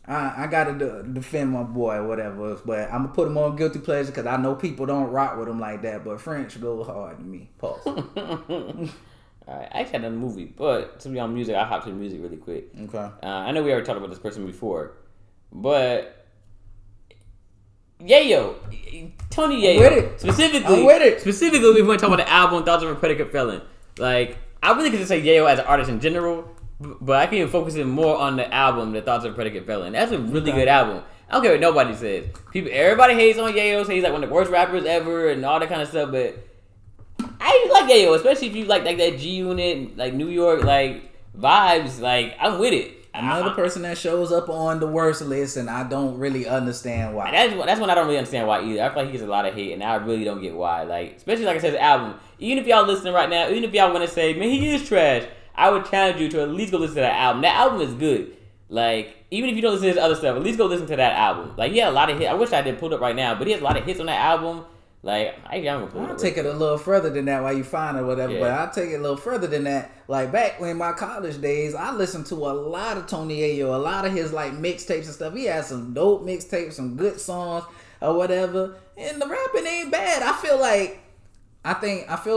I gotta defend my boy or whatever, but I'm gonna put him on guilty pleasure because I know people don't rock with him like that. But French goes hard to me. Pause. Alright, I actually had another movie, but to be on music, I'll hop to music really quick. Okay. I know we already talked about this person before, but Yayo, Tony Yayo, I'm with it. Specifically, we want to talk about the album "Thoughts of a Predicate Felon." Like, I really could just say Yayo as an artist in general, but I can even focus in more on the album, "The Thoughts of a Predicate Felon." That's a really good album. I don't care what nobody says. Everybody hates on Yayo, say he's like one of the worst rappers ever, and all that kind of stuff, but I like Yayo, especially if you like that G Unit, like New York, like vibes. Like I'm with it. Another person that shows up on the worst list, and I don't really understand why. That's when I don't really understand why either. I feel like he gets a lot of hate, and I really don't get why. Like especially like I said, the album. Even if y'all listening right now, even if y'all want to say, man, he is trash, I would challenge you to at least go listen to that album. That album is good. Like even if you don't listen to his other stuff, at least go listen to that album. Like he had a lot of hits. I wish I did pull it up right now, but he has a lot of hits on that album. Like I'm gonna pull it up. I'll take it a little further than that while you find it or whatever, but I'll take it a little further than that. Like back in my college days, I listened to a lot of Tony Ayo, a lot of his like mixtapes and stuff. He had some dope mixtapes, some good songs or whatever. And the rapping ain't bad. I feel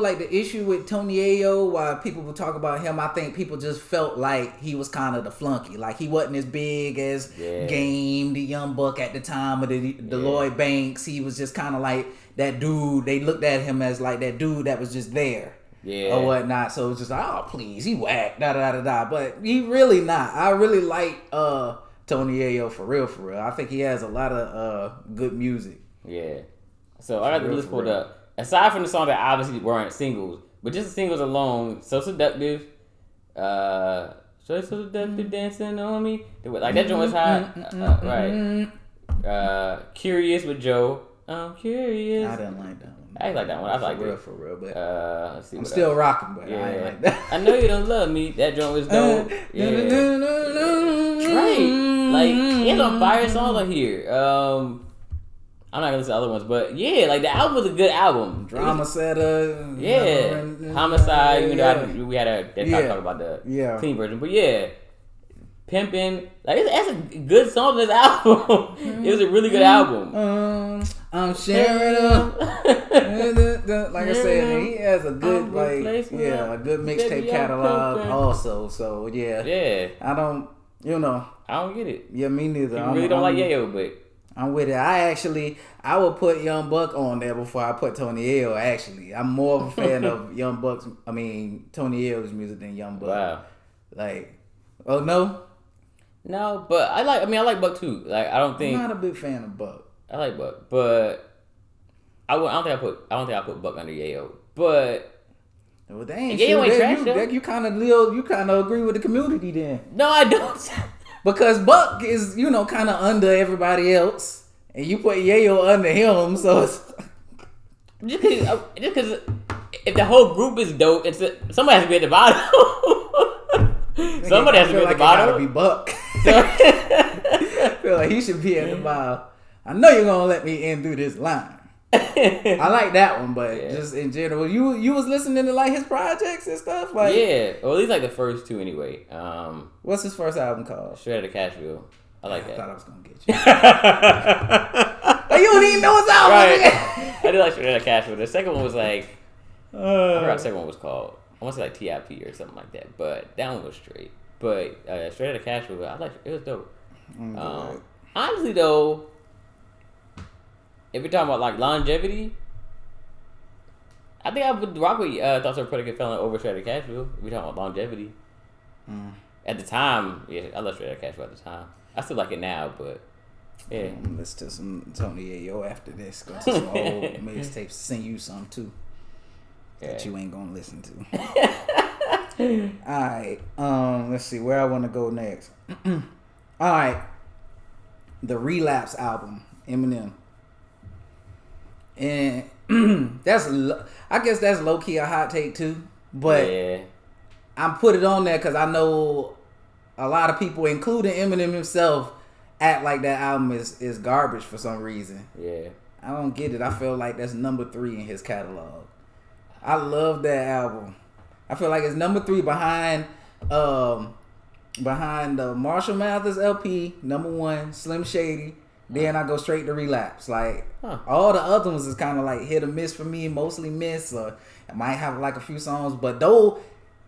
like the issue with Tony Ayo, why people would talk about him, I think people just felt like he was kind of the flunky. Like he wasn't as big as Game, the Young Buck at the time, or the Lloyd Banks. He was just kind of like that dude. They looked at him as like that dude that was just there. Or whatnot. So it's just like, oh please, he whack, da. But he really not. I really like Tony Ayo for real. I think he has a lot of good music. Yeah. So I got the list pulled up. Aside from the songs that obviously weren't singles, but just the singles alone, So Seductive, So Seductive Dancing on Me, like that joint was hot, right? Curious with Joe, I'm curious. I didn't like that one. I like that one. I like it for real. But let's see. I'm still else. Rocking, but I ain't like that. I know you don't love me. That joint was dope. Yeah. Right. Like he has some fire songs on here. I'm not gonna listen to other ones, but yeah, like the album was a good album. Drama Setter. Yeah. Homicide. You know, we had a talk about the clean version, but yeah. Pimpin', like that's a good song on this album. It was a really good album. I'm sharing them. Like I said, he has a good a good mixtape catalog also. So yeah. I don't get it. Yeah, me neither. I really don't like Yayo, but I'm with it. I would put Young Buck on there before I put Tony Ayo. Actually, I'm more of a fan of Tony Ayo's music than Young Buck. Wow. Like, oh no. No, but I like Buck too. Like I don't think I'm not a big fan of Buck. I like Buck, but I don't think I put Buck under Yayo. But well, they ain't Yayo ain't trash though. You kind of agree with the community then. No, I don't. Because Buck is kind of under everybody else, and you put Yayo under him, so it's just because if the whole group is dope, somebody has to be at the bottom. Somebody has to be at the bottom. It gotta be Buck. I feel like he should be at the bottom. I know you're gonna let me in through this line. I like that one, but just in general, you was listening to like his projects and stuff, like or at least like the first two anyway. What's his first album called? Straight Outta Cashville. I like that. I thought I was gonna get you. You don't even know his album. Right. I did like Straight Outta Cashville. The second one was like I forgot what the second one was called. I want to say like TIP or something like that, but that one was straight. But Straight Outta Cashville, it was dope. Honestly though, if you're talking about like longevity, I think I would rock with Thoughts of a Predicate Felon over Straight Outta Cashville. If we're talking about longevity. At the time, yeah, I love Straight Outta Cashville at the time. I still like it now, but yeah. I'm gonna listen to some Tony Yayo after this. Go to some old mixtapes. Send you some too. That you ain't gonna listen to. Alright. Let's see where I wanna go next. Alright. The Relapse album, Eminem. And I guess that's low key a hot take too. But yeah. I'm put it on there because I know a lot of people, including Eminem himself, act like that album is garbage for some reason. Yeah. I don't get it. I feel like that's number 3 in his catalog. I love that album. I feel like it's number 3 behind the Marshall Mathers LP, number 1, Slim Shady. Then I go straight to Relapse. Like all the other ones is kind of like hit or miss for me, mostly miss, or I might have like a few songs. But though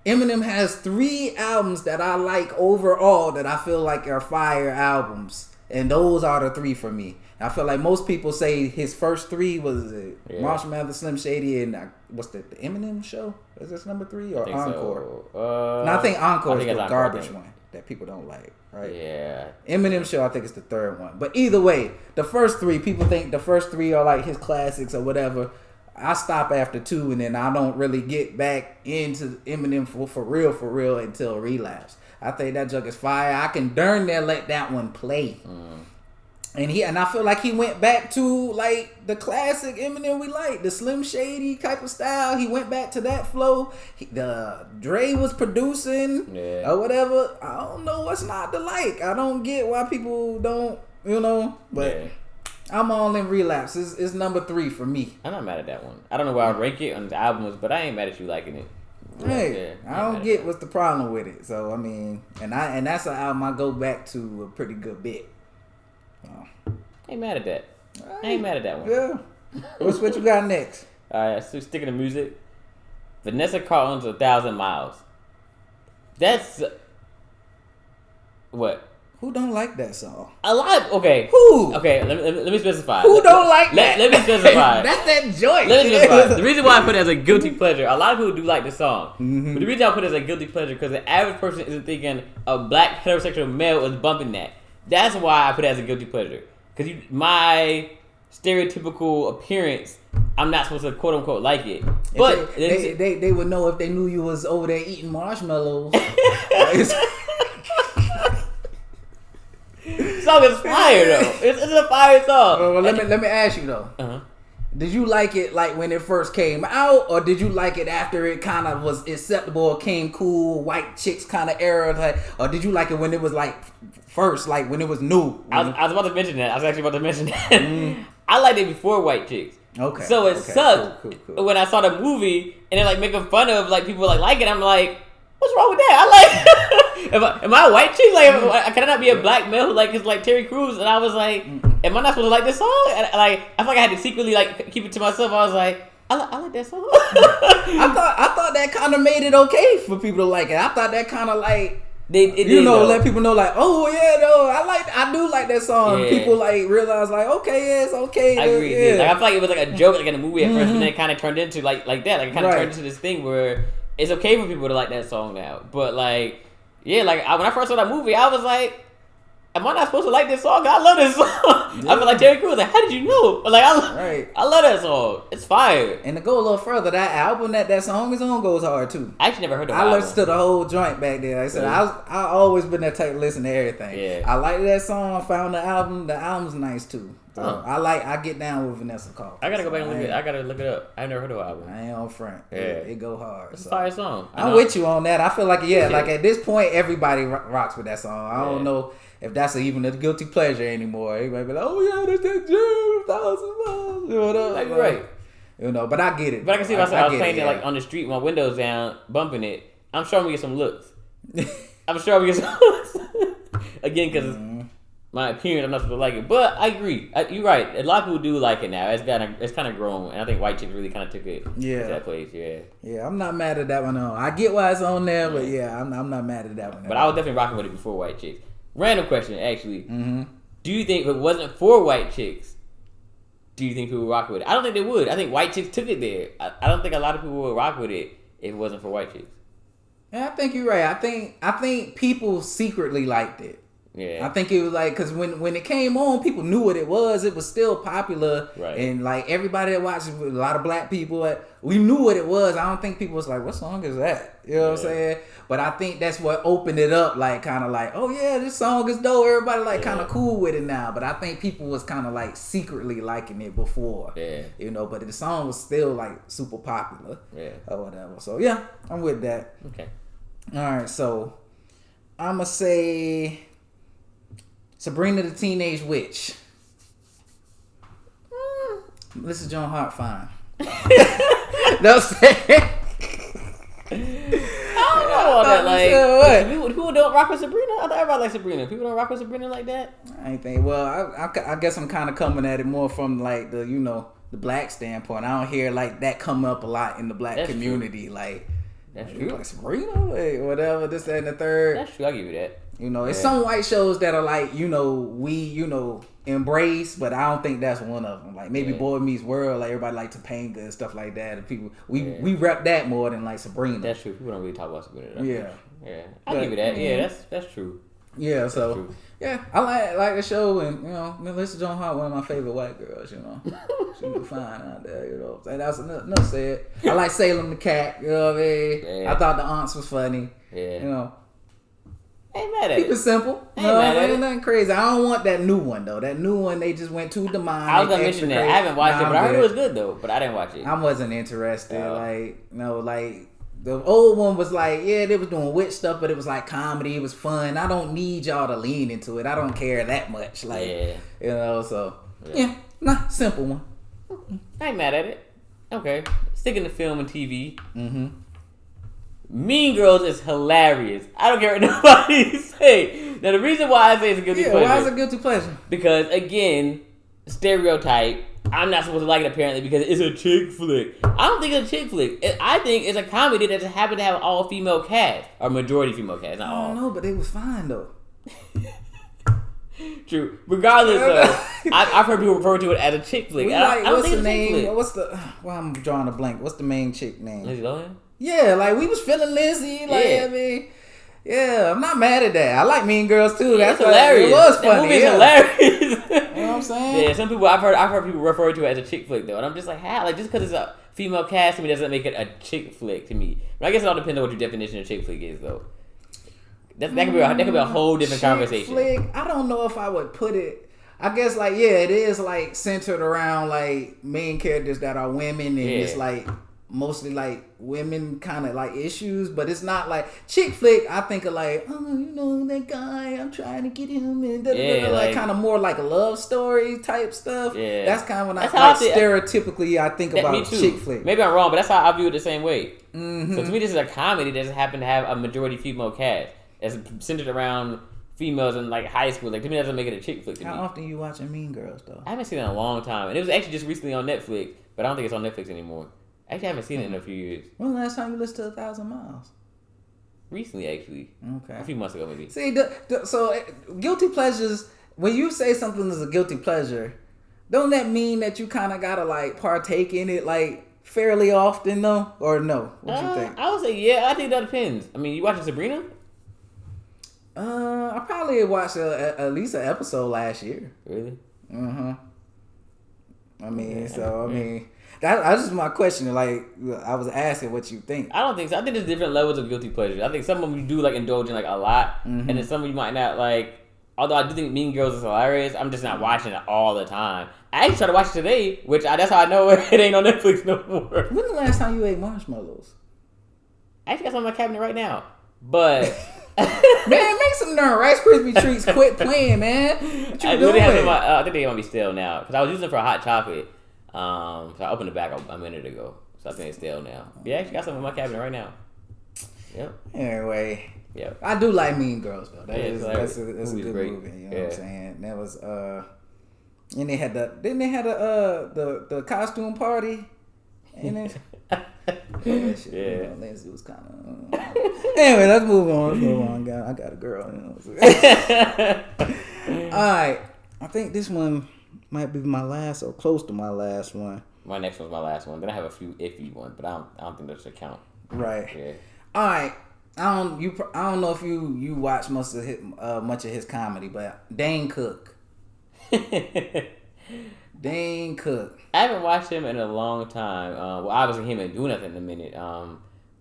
Eminem has 3 albums that I like overall that I feel like are fire albums, and those are the 3 for me. I feel like most people say his first 3 was Marshall Mathers, Slim Shady, and what's the Eminem Show? Is this number 3 or Encore? So. No, I think Encore is the Encore, garbage one that people don't like, right? Yeah. Eminem Show, I think, is the 3rd one. But either way, the first 3, people think the first 3 are like his classics or whatever. I stop after 2, and then I don't really get back into Eminem for real until Relapse. I think that junk is fire. I can darn near let that one play. And I feel like he went back to like the classic Eminem we like, the Slim Shady type of style. He went back to that flow. The Dre was producing or whatever. I don't know what's not to like. I don't get why people don't, but I'm all in Relapse. It's number 3 for me. I'm not mad at that one. I don't know where I rank it on the albums, but I ain't mad at you liking it. Hey, I don't get what's the problem with it. So I mean, and that's an album I go back to a pretty good bit. Ain't mad at that. I ain't mad at that one. Yeah. What you got next? Alright, so sticking to music. Vanessa Carlton's 1,000 Miles. That's what? Who don't like that song? A lot. Okay. Who? Okay. Let me specify. Who don't like that? Let me specify. That's that joint. Let me specify. The reason why I put it as a guilty pleasure, a lot of people do like the song, Mm-hmm. but the reason I put it as a guilty pleasure because the average person isn't thinking a black heterosexual male is bumping that. That's why I put it as a guilty pleasure. Because my stereotypical appearance, I'm not supposed to quote unquote like it. But they would know if they knew you was over there eating marshmallows. Song is fire though. It's a fire song. Well, let me ask you though. Uh-huh. Did you like it like when it first came out, or did you like it after it kind of was acceptable or came cool, white chicks kind of era, like, or did you like it when it was like first, like when it was new? I was about to mention that. I was actually about to mention that. I liked it before White Chicks. Okay. So it sucked cool. when I saw the movie and they're like making fun of like people like it. I'm like, what's wrong with that? I like. Am I a white chick? Like, can I not be a black male? Like, it's like Terry Crews, and I was like, am I not supposed to like this song? And like, I feel like I had to secretly like keep it to myself. I was like, I like that song. I thought that kind of made it okay for people to like it. I thought that kind of like. Let people know like, oh yeah, no, I do like that song. Yeah. People like realize like, okay, yeah, it's okay. I agree. Yeah. Like, I feel like it was like a joke like in the movie at first, but then it kind of turned into like that. Like it kind of turned into this thing where it's okay for people to like that song now. But like, yeah, like when I first saw that movie, I was like, am I not supposed to like this song? I love this song. Yeah. I feel like Terry Crews. Like, how did you know? Like, I love that song. It's fire. And to go a little further, that album that song is on goes hard too. I actually never heard of it. I listened to the whole joint back there. Like I said, I always been that type to listen to everything. Yeah. I like that song. I found the album. The album's nice too. So I get down with Vanessa Carlton. I gotta go back and look it. I gotta look it up. I never heard of the album. I ain't on front. Yeah. It go hard. It's a fire song. I'm with you on that. I feel like like at this point everybody rocks with that song. I don't know if that's even a guilty pleasure anymore. Everybody be like, oh yeah, that's that Jim 1,000 miles. Like, right. But I get it. But I can see myself. I was playing it like on the street, my windows down, bumping it. I'm sure I'm gonna get some looks. I'm sure I'm gonna get some looks. Again, because my appearance, I'm not supposed to like it. But I agree. You're right. A lot of people do like it now. It's kind of grown, and I think White Chicks really kind of took it to that place. Yeah. Yeah, I'm not mad at that one. No, I get why it's on there, but I'm not mad at that one. But I was definitely rocking with it before White Chicks. Random question, actually. Do you think if it wasn't for White Chicks, do you think people would rock with it? I don't think they would. I think white chicks took it there. I don't think a lot of people would rock with it if it wasn't for white chicks. Yeah, I think you're right. I think people secretly liked it. Yeah. I think it was like, because when it came on, people knew what it was. It was still popular. Right. And like everybody that watched it, a lot of black people, we knew what it was. I don't think people was like, what song is that? You know what I'm saying? But I think that's what opened it up, like kind of like, oh yeah, this song is dope. Everybody like kind of cool with it now. But I think people was kind of like secretly liking it before. Yeah. You know, but the song was still like super popular. Yeah. Or whatever. So yeah, I'm with that. Okay. All right, so I'm going to say Sabrina the Teenage Witch. Melissa Joan Hart, fine. No, saying. I don't know all that. Like, people don't rock with Sabrina. I thought everybody likes Sabrina. People don't rock with Sabrina like that. I ain't think. Well, I guess I'm kind of coming at it more from like the the black standpoint. I don't hear like that come up a lot in the black community. True. Like, that's true. Like Sabrina, whatever, this, that, and the third. That's true. I'll give you that. It's some white shows that are like, we, embrace, but I don't think that's one of them. Like maybe Boy Meets World, like everybody like Topanga and stuff like that. And people, we rep that more than like Sabrina. That's true. People don't really talk about Sabrina. Yeah. I'll give you that. Yeah, that's true. Yeah, that's so true. Yeah, I like the show, and Melissa Joan Hart, one of my favorite white girls. She was fine out there. And that's enough said. I like Salem the Cat. You know what I mean? Yeah. I thought the aunts was funny. Yeah. Ain't mad at Keep it simple. Ain't mad at it. Nothing crazy. I don't want that new one though. That new one, they just went too demonic. I was gonna mention that. I haven't watched it, but I heard it was good though. But I didn't watch it. I wasn't interested. Like the old one was like, yeah, they was doing witch stuff, but it was like comedy. It was fun. I don't need y'all to lean into it. I don't care that much. Like, so simple one. I ain't mad at it. Okay, sticking to film and TV. Mm-hmm. Mean Girls is hilarious. I don't care what nobody say. Now the reason why I say it's a guilty pleasure. Why is it a guilty pleasure? Because again, stereotype. I'm not supposed to like it apparently because it's a chick flick. I don't think it's a chick flick. I think it's a comedy that just happened to have an all female cast or majority female cast. Not all. I don't know, but it was fine though. True. Regardless, though, I've heard people refer to it as a chick flick. I don't what's think the name? Well, I'm drawing a blank. What's the main chick name? Lindsay Lohan? Yeah, like we was feeling Lindsay. Like I mean, I'm not mad at that. I like Mean Girls too. That's hilarious. It was funny. That movie's hilarious. You know what I'm saying? Yeah, some people I've heard people refer to it as a chick flick though, and I'm just like, how? Like just because it's a female cast to me doesn't make it a chick flick to me. But I guess it all depends on what your definition of chick flick is though. That could be a whole different conversation. Flick, I don't know if I would put it. I guess like it is like centered around like main characters that are women, and it's like mostly like women kind of like issues, but it's not like chick flick. I think of like, that guy, I'm trying to get him, and like kind of more like a love story type stuff. Yeah, that's kind of when stereotypically I think about chick flick. Maybe I'm wrong, but that's how I view it the same way. Mm-hmm. So to me, this is a comedy that just happened to have a majority female cast. It's centered around females in like high school. Like to me, that doesn't make it a chick flick to me. How often you watching Mean Girls though? I haven't seen it in a long time, and it was actually just recently on Netflix, but I don't think it's on Netflix anymore. Actually, I haven't seen it in a few years. When was the last time you listened to 1,000 Miles? Recently, actually. Okay. A few months ago, maybe. See, so guilty pleasures. When you say something is a guilty pleasure, don't that mean that you kind of gotta like partake in it like fairly often though, or no? What you think? I would say yeah. I think that depends. I mean, you watching Sabrina? I probably watched at least an episode last year. Really? I mean, that's just my question. Like, I was asking what you think. I don't think so. I think there's different levels of guilty pleasure. I think some of them you do like indulge in like a lot, and then some of you might not like. Although I do think Mean Girls is hilarious, I'm just not watching it all the time. I actually tried to watch it today, that's how I know it ain't on Netflix no more. When the last time you ate marshmallows? I actually got some in my cabinet right now, but. Man, make some darn Rice Krispie treats. Quit playing, man. What you doing? I think they might be stale now because I was using them for hot chocolate. So I opened the bag a minute ago, so I think it's stale now. Yeah, I actually got some in my cabinet right now. Yep. Anyway, yep. I do like Mean Girls though. That's a good great. movie. You know what I'm saying? That was and they had the costume party, and then. Yeah, Lindsay was kind of. Anyway, let's move on. I got a girl. All right, I think this one might be my last or close to my last one. My next one's my last one. Then I have a few iffy ones, but I don't think those should count. Right. Yeah. All right. I don't know if you watch much of his comedy, but Dane Cook. Dane Cook. I haven't watched him in a long time. Well, obviously him ain't do nothing in a minute.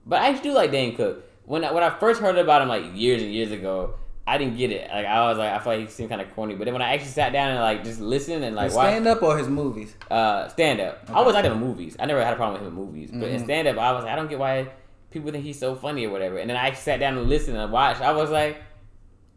But I actually do like Dane Cook. When I first heard about him like years and years ago, I didn't get it. Like I was like, I feel like he seemed kind of corny. But then when I actually sat down and like just listened and like watched stand up or his movies. Stand up. Okay. I always liked him in movies. I never had a problem with him in movies. But in stand up, I was like, I don't get why people think he's so funny or whatever. And then I actually sat down and listened and watched. I was like,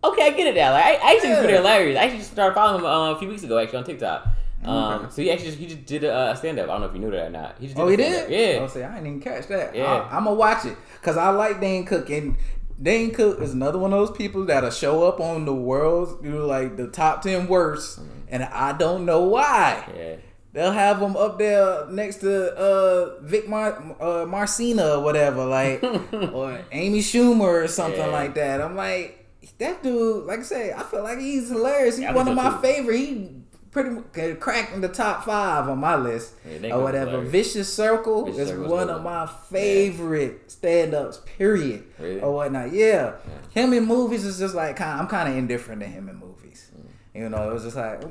okay, I get it now. Like I actually think he's pretty hilarious. I actually started following him a few weeks ago actually on TikTok. So he just did a stand up. I don't know if you knew that or not. He just did he did? Yeah. Oh, see, I didn't even catch that. Yeah. I'm gonna watch it because I like Dane Cook, and Dane Cook is another one of those people that'll show up on the world's like the top 10 worst, and I don't know why. Yeah. They'll have him up there next to Vic Marcina or whatever, like or Amy Schumer or something like that. I'm like, that dude, like I say, I feel like he's hilarious. He's one of my favorite. He pretty cracked in the top 5 on my list or whatever. Hilarious. Vicious Circle is one of my favorite stand-ups, period, or whatnot. Yeah, him in movies is just like I'm kind of indifferent to him in movies. You know, it was just like,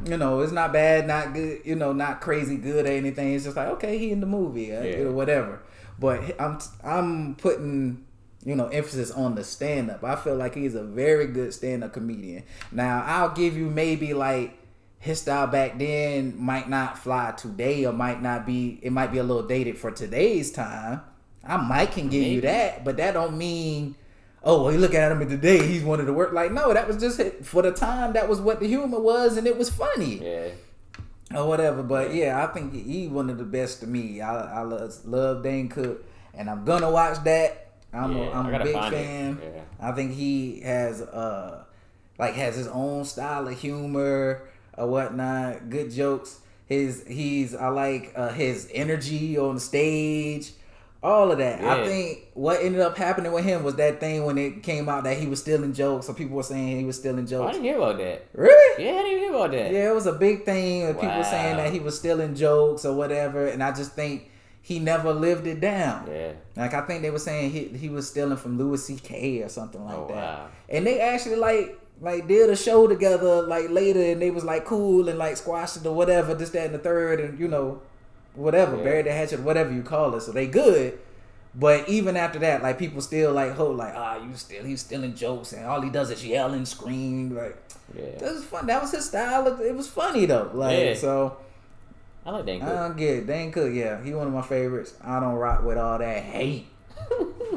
you know, it's not bad, not good, you know, not crazy good or anything. It's just like, okay, he in the movie, or whatever. But I'm putting, you know, emphasis on the stand-up. I feel like he's a very good stand-up comedian. Now, I'll give you maybe like his style back then might not fly today, or might not be. It might be a little dated for today's time. I can give you that, but that don't mean, oh, well, you look at him today, he's one of the worst. Like, no, that was just for the time. That was what the humor was, and it was funny. Yeah. Or whatever. But yeah, I think he's one of the best to me. I love Dane Cook, and I'm gonna watch that. I'm a big fan. Yeah. I think he has has his own style of humor or whatnot. Good jokes. I like his energy on the stage. All of that. Yeah. I think what ended up happening with him was that thing when it came out that he was stealing jokes. So people were saying he was stealing Oh, jokes. I didn't hear about that. Really? Yeah, I didn't hear about that. Yeah, it was a big thing of people saying that he was stealing jokes or whatever, and I just think he never lived it down. Yeah. Like I think they were saying he was stealing from Louis C.K. or something like that. Wow. And they actually like did a show together like later, and they was like cool and like squashed it or whatever, this, that, and the third, and you know, whatever, buried the hatchet, whatever you call it. So they good. But even after that, like people still like he's stealing jokes, and all he does is yell and scream. Like that was fun. That was his style. It was funny though. Like so. I like Dane Cook. I don't get it. Dane Cook, yeah, he one of my favorites. I don't rock with all that hate.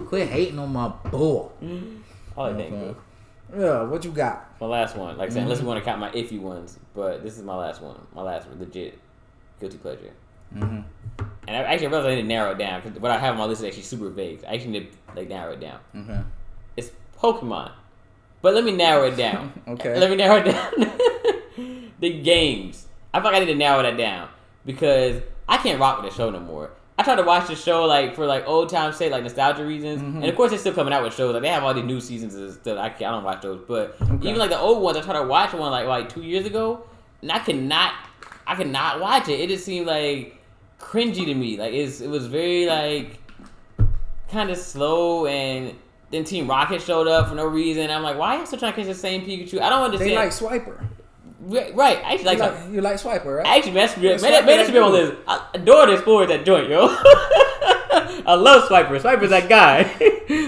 Quit hating on my boy. I like Dane Cook. Yeah, what you got? My last one. Like I said, unless you want to count my iffy ones, but this is my last one. My last legit guilty pleasure. And I realized I need to narrow it down because what I have on my list is actually super vague. I actually need to like narrow it down. It's Pokemon, but let me narrow it down. Okay. Let me narrow it down. The games. I feel like I need to narrow that down because I can't rock with the show no more. I tried to watch the show like for like old time's sake, like nostalgia reasons, and of course they're still coming out with shows. Like they have all these new seasons and stuff. I don't watch those, but even like the old ones, I tried to watch one like 2 years ago, and I could not watch it. It just seemed like cringy to me. Like it was very like kind of slow, and then Team Rocket showed up for no reason. I'm like, why are you still trying to catch the same Pikachu? I don't understand. They like Swiper. Right, I actually you like Swiper, right? I actually made that should be on this. I adore the Explorer that joint, yo. I love Swiper. Swiper's that guy.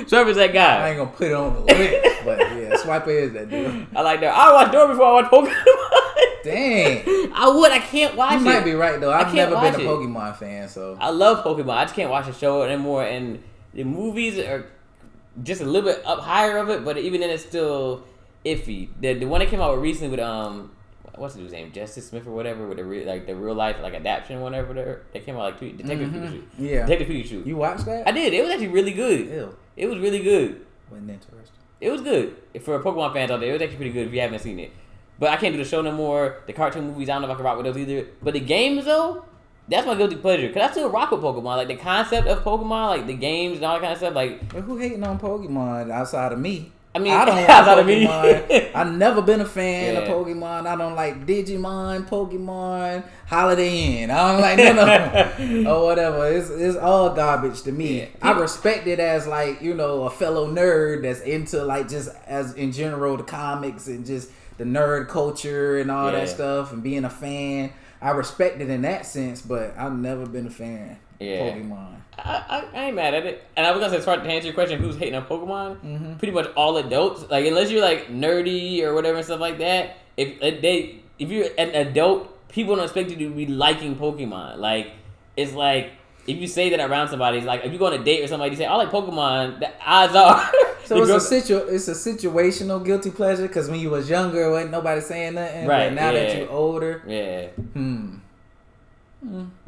Swiper's that guy. I ain't gonna put it on the list, but yeah, Swiper is that dude. I like that. I watched Dora before I watched Pokemon. Dang. I can't watch it. You might be right though. I've never been a it. Pokemon fan, so I love Pokemon. I just can't watch the show anymore, and the movies are just a little bit up higher of it, but even then it's still iffy. The one that came out recently with what's the dude's name? Justice Smith or whatever, with the real life like adaptation, whatever. They came out like Detective Pikachu. Yeah. Detective Pikachu. You watched that? I did. It was actually really good. Ew. It was really good. Wasn't interesting. It was good. For Pokemon fans out there, it was actually pretty good if you haven't seen it. But I can't do the show no more. The cartoon movies, I don't know if I can rock with those either. But the games though, that's my guilty pleasure. Cause I still rock with Pokemon. Like the concept of Pokemon, like the games and all that kind of stuff. Like But who hating on Pokemon outside of me? I mean, I don't like outside of me. Pokemon. I've never been a fan of Yeah. Pokemon. I don't like Digimon, Pokemon, Holiday Inn. I don't like none of them or whatever. It's all garbage to me. Yeah. I respect it as like, you know, a fellow nerd that's into like just as in general the comics and just the nerd culture and all Yeah. that stuff and being a fan. I respect it in that sense, but I've never been a fan of Pokemon. I ain't mad at it. And I was gonna say, as far to answer your question, who's hating on Pokemon? Pretty much all adults. Like, unless you're like nerdy or whatever and stuff like that. If you're an adult, people don't expect you to be liking Pokemon. Like, it's like if you say that around somebody, it's like if you go on a date or somebody, you say I like Pokemon. The odds are. So it's a situational guilty pleasure because when you was younger, wasn't nobody saying nothing. Right, But now that yeah. you're older, Yeah.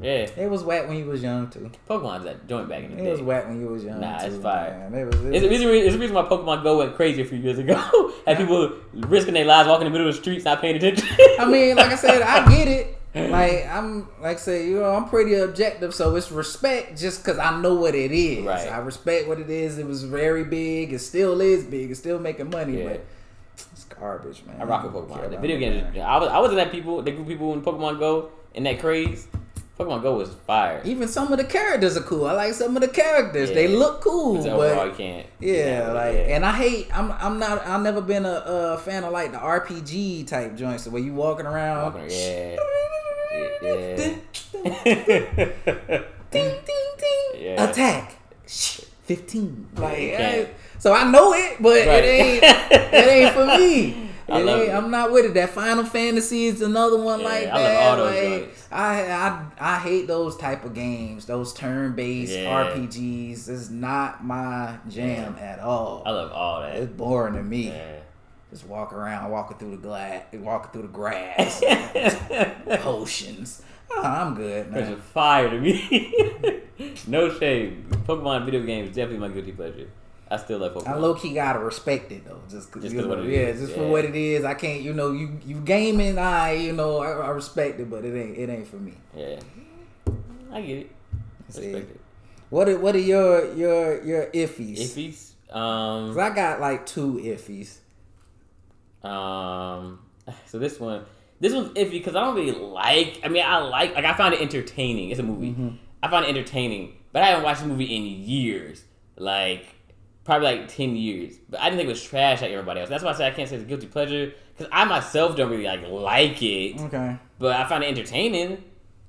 Yeah. it was whack when you was young too. Pokemon's that joint back in the day. It was whack when you was young. Nah, too, it's fire. man. It's the reason why Pokemon Go went crazy a few years ago. Had people risking their lives walking in the middle of the streets, not paying attention. I mean, like I said, I get it. Like I say, you know, I'm pretty objective, so it's respect just because I know what it is. Right. I respect what it is. It was very big. It still is big. It's still making money, Yeah. but it's garbage, man. I rock with I don't care Pokemon. The about video it, games. man. I was in that people, the group of people in Pokemon Go in that craze. Pokemon Go was fire. Even some of the characters are cool. I like some of the characters. Yeah. They look cool, Because overall, but you can't. yeah, like, yeah. and I hate. I've never been a fan of like the RPG type joints where you walking around. Yeah. Ding, Yeah. ding, ding. Yeah. Attack. 15. Like, Yeah. so I know it, but Right. it ain't for me. I love it. I'm not with it. That Final Fantasy is another one Yeah, like I love that. all those Like, joints. I hate those type of games. Those turn-based Yeah. RPGs is not my jam at all. I love all that. It's boring to me. Yeah. Just walking through the grass, potions. Oh, I'm good, It's man. fire to me. No shame. Pokemon video games is definitely my guilty pleasure. I still love Pokemon. I low key gotta respect it though, just Just you 'cause know, what it yeah, is. just Yeah. for what it is. I can't, you know, you gaming. I respect it, but it ain't for me. Yeah. I get it. See. Respect it. What are your iffies? Iffies? 'Cause I got like 2 iffies. So this one's iffy because I don't really like. I mean, I found it entertaining. It's a movie. Mm-hmm. I found it entertaining, but I haven't watched the movie in years. Like probably like 10 years. But I didn't think it was trash like everybody else. That's why I say I can't say it's a guilty pleasure because I myself don't really like it. Okay, But I found it entertaining.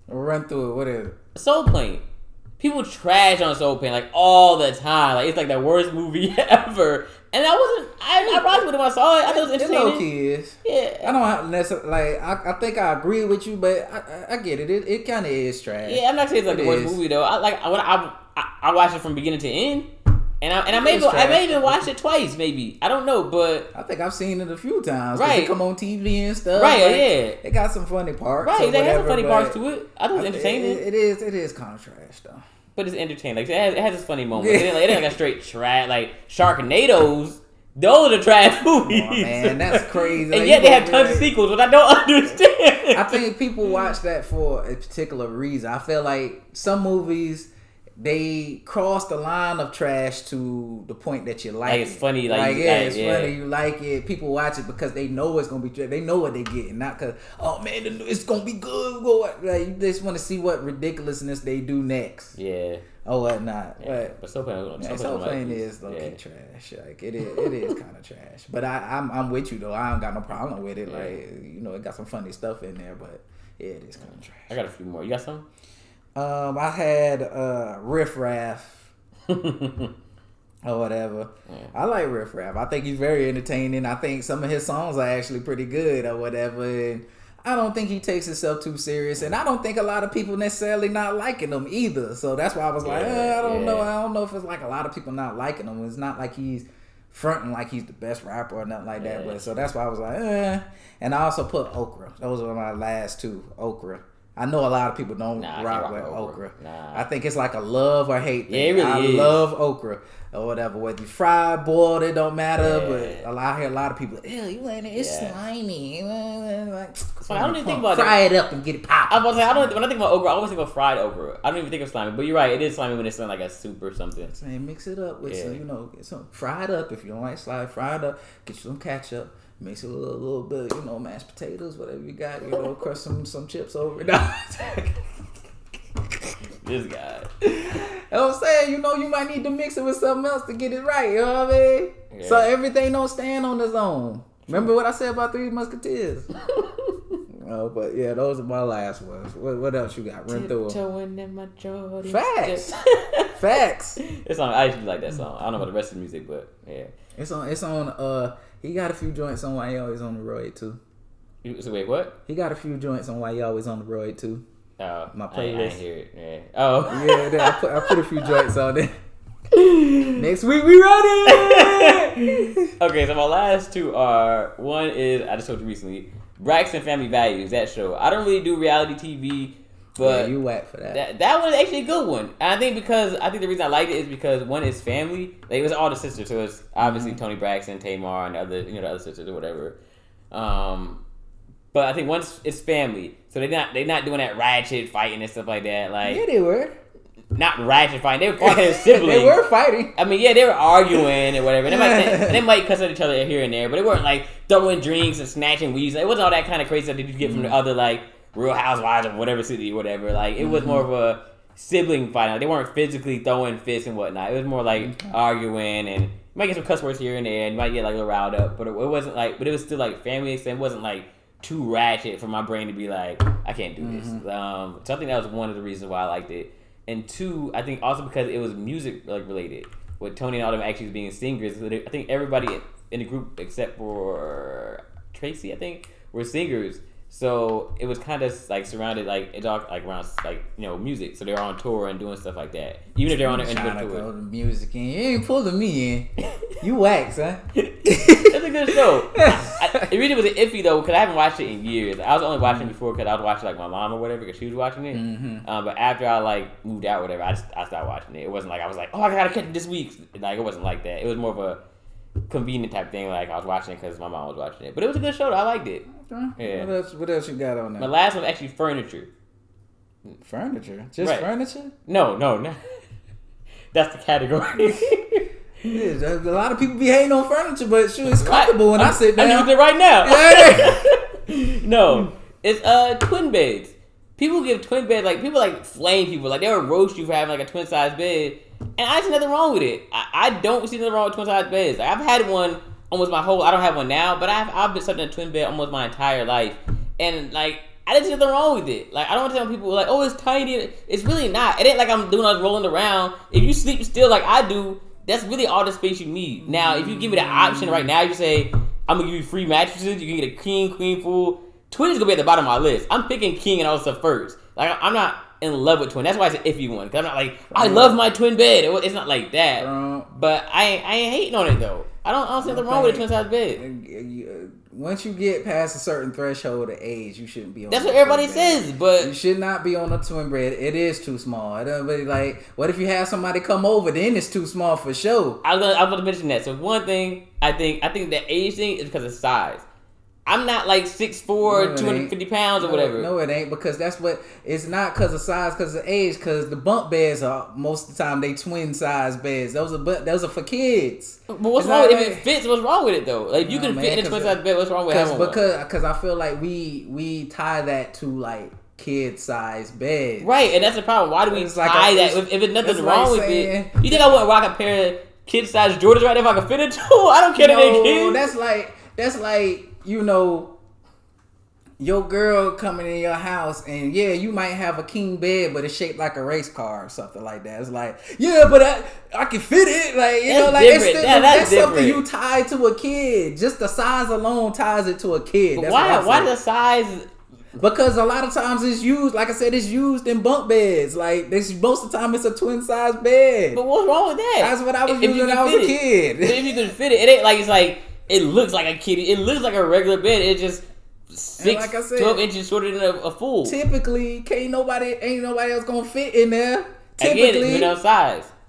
we'll run through it. What is it? Soul Plane. People trash on Soul Plane like all the time. Like it's like the worst movie ever. And I rocked with it when I saw it. I thought it was It entertaining. low key is. Yeah. I don't have necessarily like. I think I agree with you, but I get it. It kind of is trash. Yeah, I'm not saying it's like It the worst is. movie though. I watched it from beginning to end, and I It is I trash. may even watch it twice, maybe. I don't know, but I think I've seen it a few times. 'Cause Right. It come on TV and stuff. Right, like, yeah. It got some funny parts. right, or they have some whatever, funny but parts to it. I thought it was entertaining, It is kind of trash though. but it's entertaining. Like it has its funny moments. Yeah. It ain't like a straight trash. Like Sharknadoes, those are trash movies. Oh, man, that's crazy. And Like, yet they you have go- tons of sequels, which I don't understand. I think people watch that for a particular reason. I feel like some movies they cross the line of trash to the point that you like, Like, it's it. funny, like, yeah, it's yeah. funny. You like it. People watch it because they know it's gonna be trash. They know what they getting, not because oh man, it's gonna be good. Like, you just want to see what ridiculousness they do next Yeah. or whatnot. Yeah. But Soul Plane, Soul Plane is low key trash. Like it is kind of trash. But I'm with you though. I don't got no problem with it. Yeah. Like you know, it got some funny stuff in there, but yeah, it is kind of trash. I got a few more. You got some? I had Riff Raff or whatever. Yeah. I like Riff Raff. I think he's very entertaining. I think some of his songs are actually pretty good or whatever. And I don't think he takes himself too serious. And I don't think a lot of people necessarily not liking him either. So that's why I was like, I don't know. I don't know if it's like a lot of people not liking him. It's not like he's fronting like he's the best rapper or nothing like that. Yeah. But so that's why I was like, And I also put Okra. Those were my last 2. Okra. I know a lot of people don't Nah, I rock can't with rock okra. Nah. I think it's like a love or hate thing. Yeah, it really I is. love okra or whatever. Whether you fry, boiled, it don't matter. Yeah. But I hear a lot of people, ew, you ain't it's Yeah. slimy. Like, I don't even think about fry it up and get it popped. I was like, when I think about okra, I always think of fried okra. I don't even think of slimy, but you're right. It is slimy when it's in like a soup or something. Saying mix it up with Yeah. some, get some fry it up if you don't like slime. Fry it up, get you some ketchup, mix it with a little bit, mashed potatoes, whatever you got. Crush some chips over it. This guy. I'm saying, you might need to mix it with something else to get it right. You know what I mean? Yeah. So everything don't stand on its own. Remember what I said about Three Musketeers? But yeah, those are my last ones. What else you got? Run through them. Tiptoeing in my Jordan Facts. steps. Facts. It's on. I actually like that song. I don't know about the rest of the music, but yeah. It's on. He got a few joints on Why He Always on the Road too. So wait, what? He got a few joints on Why He Always on the Road too. My I playlist. ain't hear it. Yeah. Oh. Yeah, I put a few joints on there. Next week we ready. Okay, so my last two are, one is, I just told you recently, Braxton Family Values, that show. I don't really do reality TV, but yeah, you whack for that. that one is actually a good one. And I think the reason I like it is because one is family. Like, it was all the sisters, so it's obviously Tony Braxton, Tamar, and the other sisters or whatever. But I think once it's family, so they're not doing that ratchet fighting and stuff like that. Like, Yeah, they were. not ratchet fighting. They were fighting their siblings. They were fighting. I mean, yeah, they were arguing and whatever. They might cuss at each other here and there, but they weren't like throwing drinks and snatching weeds. It wasn't all that kind of crazy stuff that you get from the other like Real Housewives of whatever city or whatever. Like, it was more of a sibling fight. Like, they weren't physically throwing fists and whatnot. It was more like arguing, and you might get some cuss words here and there, and you might get like a little riled up. But it wasn't like, but it was still like family. So it wasn't like too ratchet for my brain to be like, I can't do this. So I think that was one of the reasons why I liked it. And two, I think also because it was music like related, with Tony and all them actually being singers. I think everybody in the group except for Tracy, I think, were singers. So it was kind of like surrounded like it's all like around like music. So they're on tour and doing stuff like that. Even if they're on their individual tour. Throw the music in. You ain't pulling me in. You wax, huh? It's a good show. It really was an iffy though, because I haven't watched it in years. I was only watching it before because I was watching like my mom or whatever because she was watching it. But after I like moved out or whatever, I stopped watching it. It wasn't like I was like, oh, I gotta catch it this week. Like, it wasn't like that. It was more of a convenient type thing. Like, I was watching it because my mom was watching it. But it was a good show though. I liked it. Yeah. What else you got on there? My last one was actually furniture. Furniture? Just Right. furniture? No. That's the category. Yeah, a lot of people be hating on furniture, but shoot, it's comfortable when I sit down. I'm using it right now. Yeah. No, it's twin beds. People give twin beds, like, people like flame people, like they would roast you for having like a twin size bed, and I see nothing wrong with it. I don't see nothing wrong with twin size beds. Like, I've had one almost my whole. I don't have one now, but I've been slept in a twin bed almost my entire life, and like, I didn't see nothing wrong with it. Like, I don't understand when people are like, oh, it's tiny. It's really not. It ain't like I'm doing all this rolling around. If you sleep still like I do, that's really all the space you need. Now, if you give me the option right now, you say, I'm going to give you free mattresses. You can get a king, queen, full. Twin is going to be at the bottom of my list. I'm picking king and all stuff first. Like, I'm not in love with twin. That's why it's an iffy one. Because I'm not like, I love my twin bed. It's not like that. But I ain't hating on it, though. I don't see nothing wrong with a twin size bed. Once you get past a certain threshold of age, you shouldn't be on. That's what everybody says, but you should not be on a twin bed. It is too small. Everybody like, what if you have somebody come over? Then it's too small for sure. I was going to mention that. So one thing, I think the age thing is because of size. I'm not like 6'4", 250 pounds or whatever. No, it ain't, because that's what, it's not because of size, because of age, because the bunk beds are, most of the time, they twin size beds. Those are for kids. But what's wrong with it? If it fits, what's wrong with it though? Like, you can fit in a twin size bed, what's wrong with having one? Because I feel like we tie that to like kid size beds. Right, and that's the problem. Why do we tie that? If there's nothing wrong with it, you think I wouldn't rock a pair of kid size Jordans right there if I could fit into? I don't care that they kids. That's like, your girl coming in your house and yeah, you might have a king bed, but it's shaped like a race car or something like that. It's like, yeah, but I can fit it. Like, that's something you tie to a kid. Just the size alone ties it to a kid. That's why the size? Because a lot of times it's used, like I said, it's used in bunk beds. Like, most of the time it's a twin size bed. But what's wrong with that? That's what I was using when I was a kid. If you can fit it, it ain't like it's like, it looks like a kitty. It looks like a regular bed. It's just like I said, 12 inches shorter than a fool. Typically, ain't nobody else gonna fit in there. Again, Typically, it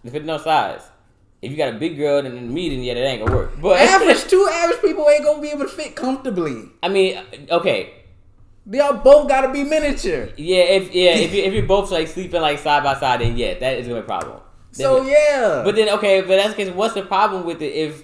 depends on size. If you got a big girl and me, then yeah, that ain't gonna work. But two average people ain't gonna be able to fit comfortably. I mean, okay. Y'all both gotta be miniature. Yeah, if you're both like sleeping like side by side, then yeah, that is gonna be a problem. So yeah. But then but that's the case. What's the problem with it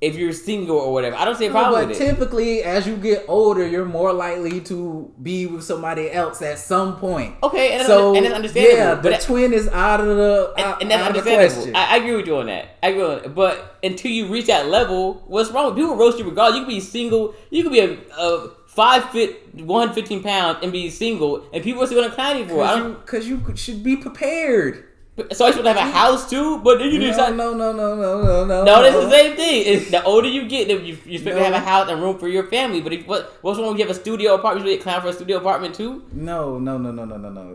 if you're single or whatever? I don't see a problem with it. But typically, as you get older, you're more likely to be with somebody else at some point. Okay, and that's understandable. Yeah, the twin is out of the and that's understandable. I agree with you on that. I agree on it. But until you reach that level, what's wrong? People roast you regardless. You could be single. You could be a 5 foot, 115 pounds, and be single, and people are still gonna clown you for it. Because you should be prepared. So I should have a house too, but then you decide. No. No, that's the same thing. It's the older you get, you expect to have a house and room for your family. But what's wrong if you have a studio apartment? You get clown for a studio apartment too? No.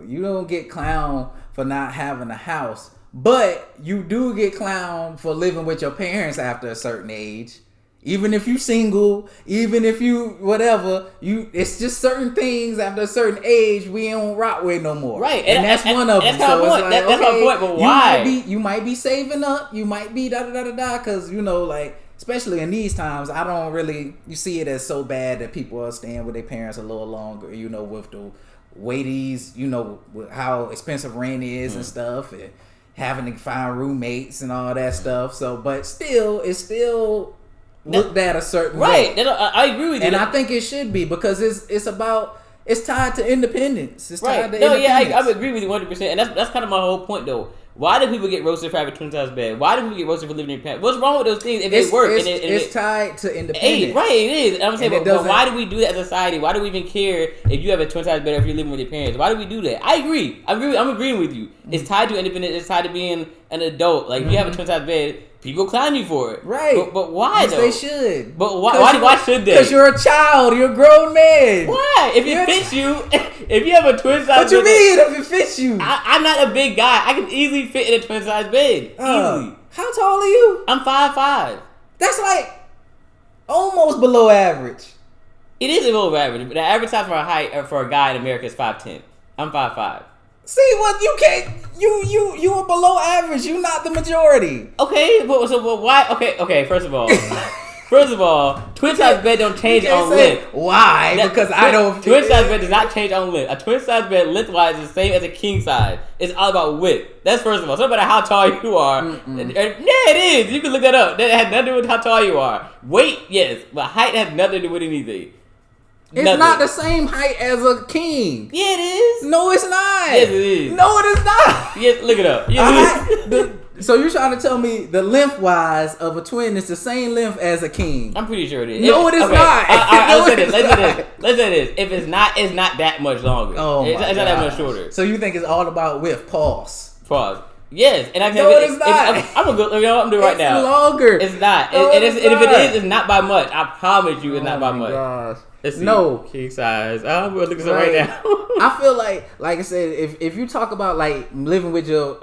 You don't get clown for not having a house, but you do get clown for living with your parents after a certain age. Even if you single, even if you whatever, it's just certain things after a certain age we don't rock with no more. Right, and that's one of them. So it's like, that's my point. But why? You might be saving up. You might be because like especially in these times, I don't really you see it as so bad that people are staying with their parents a little longer. With the way these with how expensive rent is and stuff, and having to find roommates and all that stuff. So, but still, it's still looked at a certain way. Right. I agree with you. And I think it should be because it's tied to independence. It's tied to independence. I agree with you 100%. And that's kind of my whole point though. Why do people get roasted for having a twin size bed? Why do people get roasted for living in your pants? What's wrong with those things if they work? It's tied to independence. Right, it is. And I'm saying, but why do we do that as a society? Why do we even care if you have a twin size bed or if you're living with your parents? Why do we do that? I agree. I'm agreeing with you. It's tied to independence. It's tied to being an adult. Like if you have a twin size bed, people clown you for it. Right. But why though? They should. But why should they? Because you're a child. You're a grown man. Why? If it fits you, if you have a twin size bed. What you mean if it fits you? I'm not a big guy. I can easily fit in a twin size bed. Easily. How tall are you? I'm 5'5". That's like almost below average. It is below average. But the average size for a height for a guy in America is 5'10". I'm 5'5". See what you can't you are below average. You not the majority. Okay, but why? Okay. First of all, twin size bed don't change on length. Why? Because I don't. Twin size bed does not change on length. A twin size bed lengthwise is the same as a king size. It's all about width. That's first of all. So no matter how tall you are, yeah, it is. You can look that up. That has nothing to do with how tall you are. Weight, yes, but height has nothing to do with anything. It's not the same height as a king. Yeah, it is. No, it's not. Yes, it is. No, it is not. Yes, look it up. Yes, so you're trying to tell me the length-wise of a twin is the same length as a king? I'm pretty sure it is. No, it is not. Let's say this. If it's not that much longer. Oh, it's not that much shorter. So you think it's all about width? Pause. Yes, and I can. No, it is not. I'm gonna go. You know what I'm doing right now. It's longer. It's not. No, and if it is, it's not by much. I promise you, it's not by much. Gosh. Let's see. No. King size. I'm gonna look this up right now. I feel like I said, if you talk about like living with your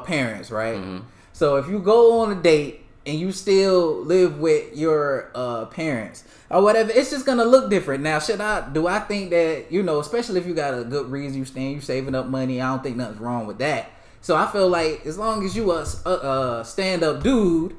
parents, right? Mm-hmm. So if you go on a date and you still live with your parents or whatever, it's just gonna look different. Now, do I think that, especially if you got a good reason you saving up money, I don't think nothing's wrong with that. So I feel like as long as you a stand-up dude,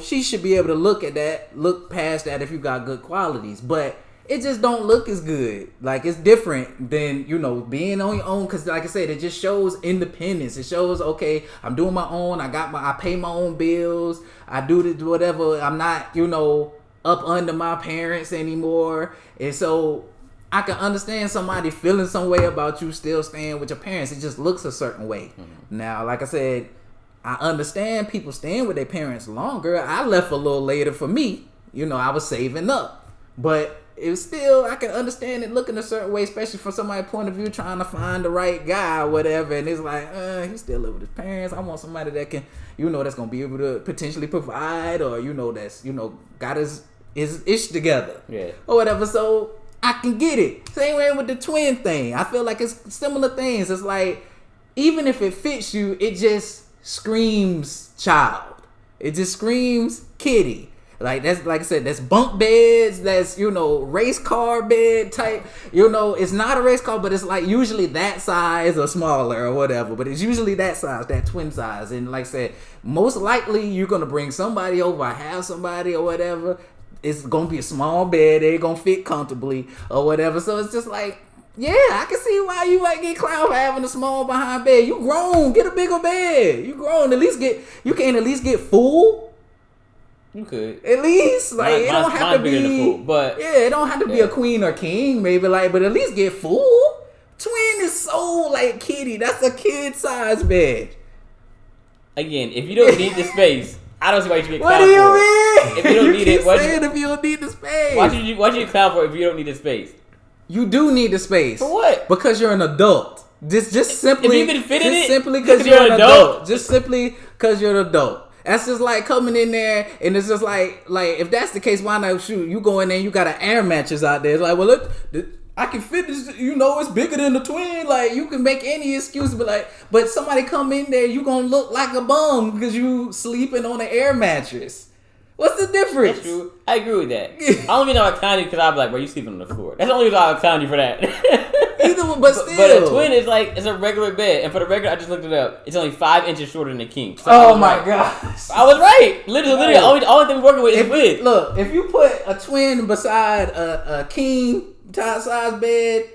she should be able to look past that if you got good qualities. But it just don't look as good. Like, it's different than, being on your own. Because, like I said, it just shows independence. It shows, okay, I'm doing my own. I pay my own bills. I do this, whatever. I'm not, up under my parents anymore. And so I can understand somebody feeling some way about you still staying with your parents. It just looks a certain way. Mm-hmm. Now, like I said, I understand people staying with their parents longer. I left a little later for me. I was saving up. But it's still, I can understand it looking a certain way, especially from somebody's point of view, trying to find the right guy or whatever. And it's like, he still live with his parents. I want somebody that can, that's going to be able to potentially provide, or, that's, got his ish together. Yeah. Or whatever. So I can get it. Same way with the twin thing. I feel like it's similar things. It's like, even if it fits you, it just screams child. It just screams kiddie. Like that's like I said, that's bunk beds, that's race car bed type. It's not a race car, but it's like usually that size or smaller or whatever. But it's usually that size, that twin size. And like I said, most likely you're gonna bring somebody over, have somebody or whatever. It's gonna be a small bed, they're gonna fit comfortably or whatever. So it's just like, yeah, I can see why you might get clowned for having a small behind bed. You grown, get a bigger bed. You grown, you can at least get full. You could. At least, like, it don't have to be, full, but yeah, it don't have to be a queen or king, maybe, like, but at least get full. Twin is so, like, kitty. That's a kid size bed. Again, if you don't need the space, I don't see why you should get What clowned do you for it. mean? If you don't need it, if you don't need the space. Why should you get clowned for it if you don't need the space? You do need the space. For what? Because you're an adult. Just simply, if you even fit in it, simply because you're an adult. Just simply because you're an adult. That's just like coming in there, and it's just like if that's the case, why not shoot? You go in there, you got an air mattress out there. It's like, well, look, I can fit this. It's bigger than the twin. Like, you can make any excuse, but somebody come in there, you gonna look like a bum because you sleeping on an air mattress. What's the difference? That's true. I agree with that. I don't even know I clown you because I'm like, bro, you sleeping on the floor. That's the only reason I clown you for that. But still. But a twin is like, it's a regular bed. And for the record, I just looked it up. It's only 5 inches shorter than a king. So oh my gosh. I was right. Literally, only thing we're working with is width. Look, if you put a twin beside a king top size bed,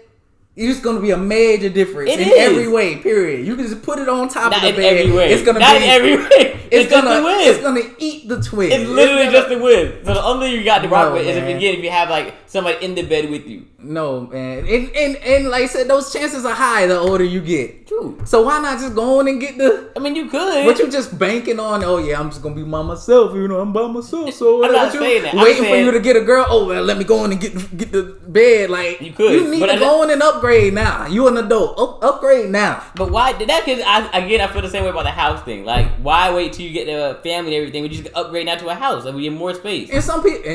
it's going to be a major difference every way, period. You can just put it on top of the bed. Every way. It's going to be in every way. It's just the width. It's going to eat the twin. It's literally just the width. So the only thing you got to rock with is if you have like somebody in the bed with you. No, man. And like I said, those chances are high the older you get. True. So why not just go on and get the... I mean, you could. But you just banking on, oh yeah, I'm just going to be by myself. I'm by myself. So I'm not saying that. Waiting for you to get a girl. Oh, well, let me go on and get the bed. Like, you could. You need to go on and upgrade now. You an adult. Upgrade now. But why did that? Because I feel the same way about the house thing. Like, why wait till you get the family and everything? We just upgrade now to a house. Like, we get more space. And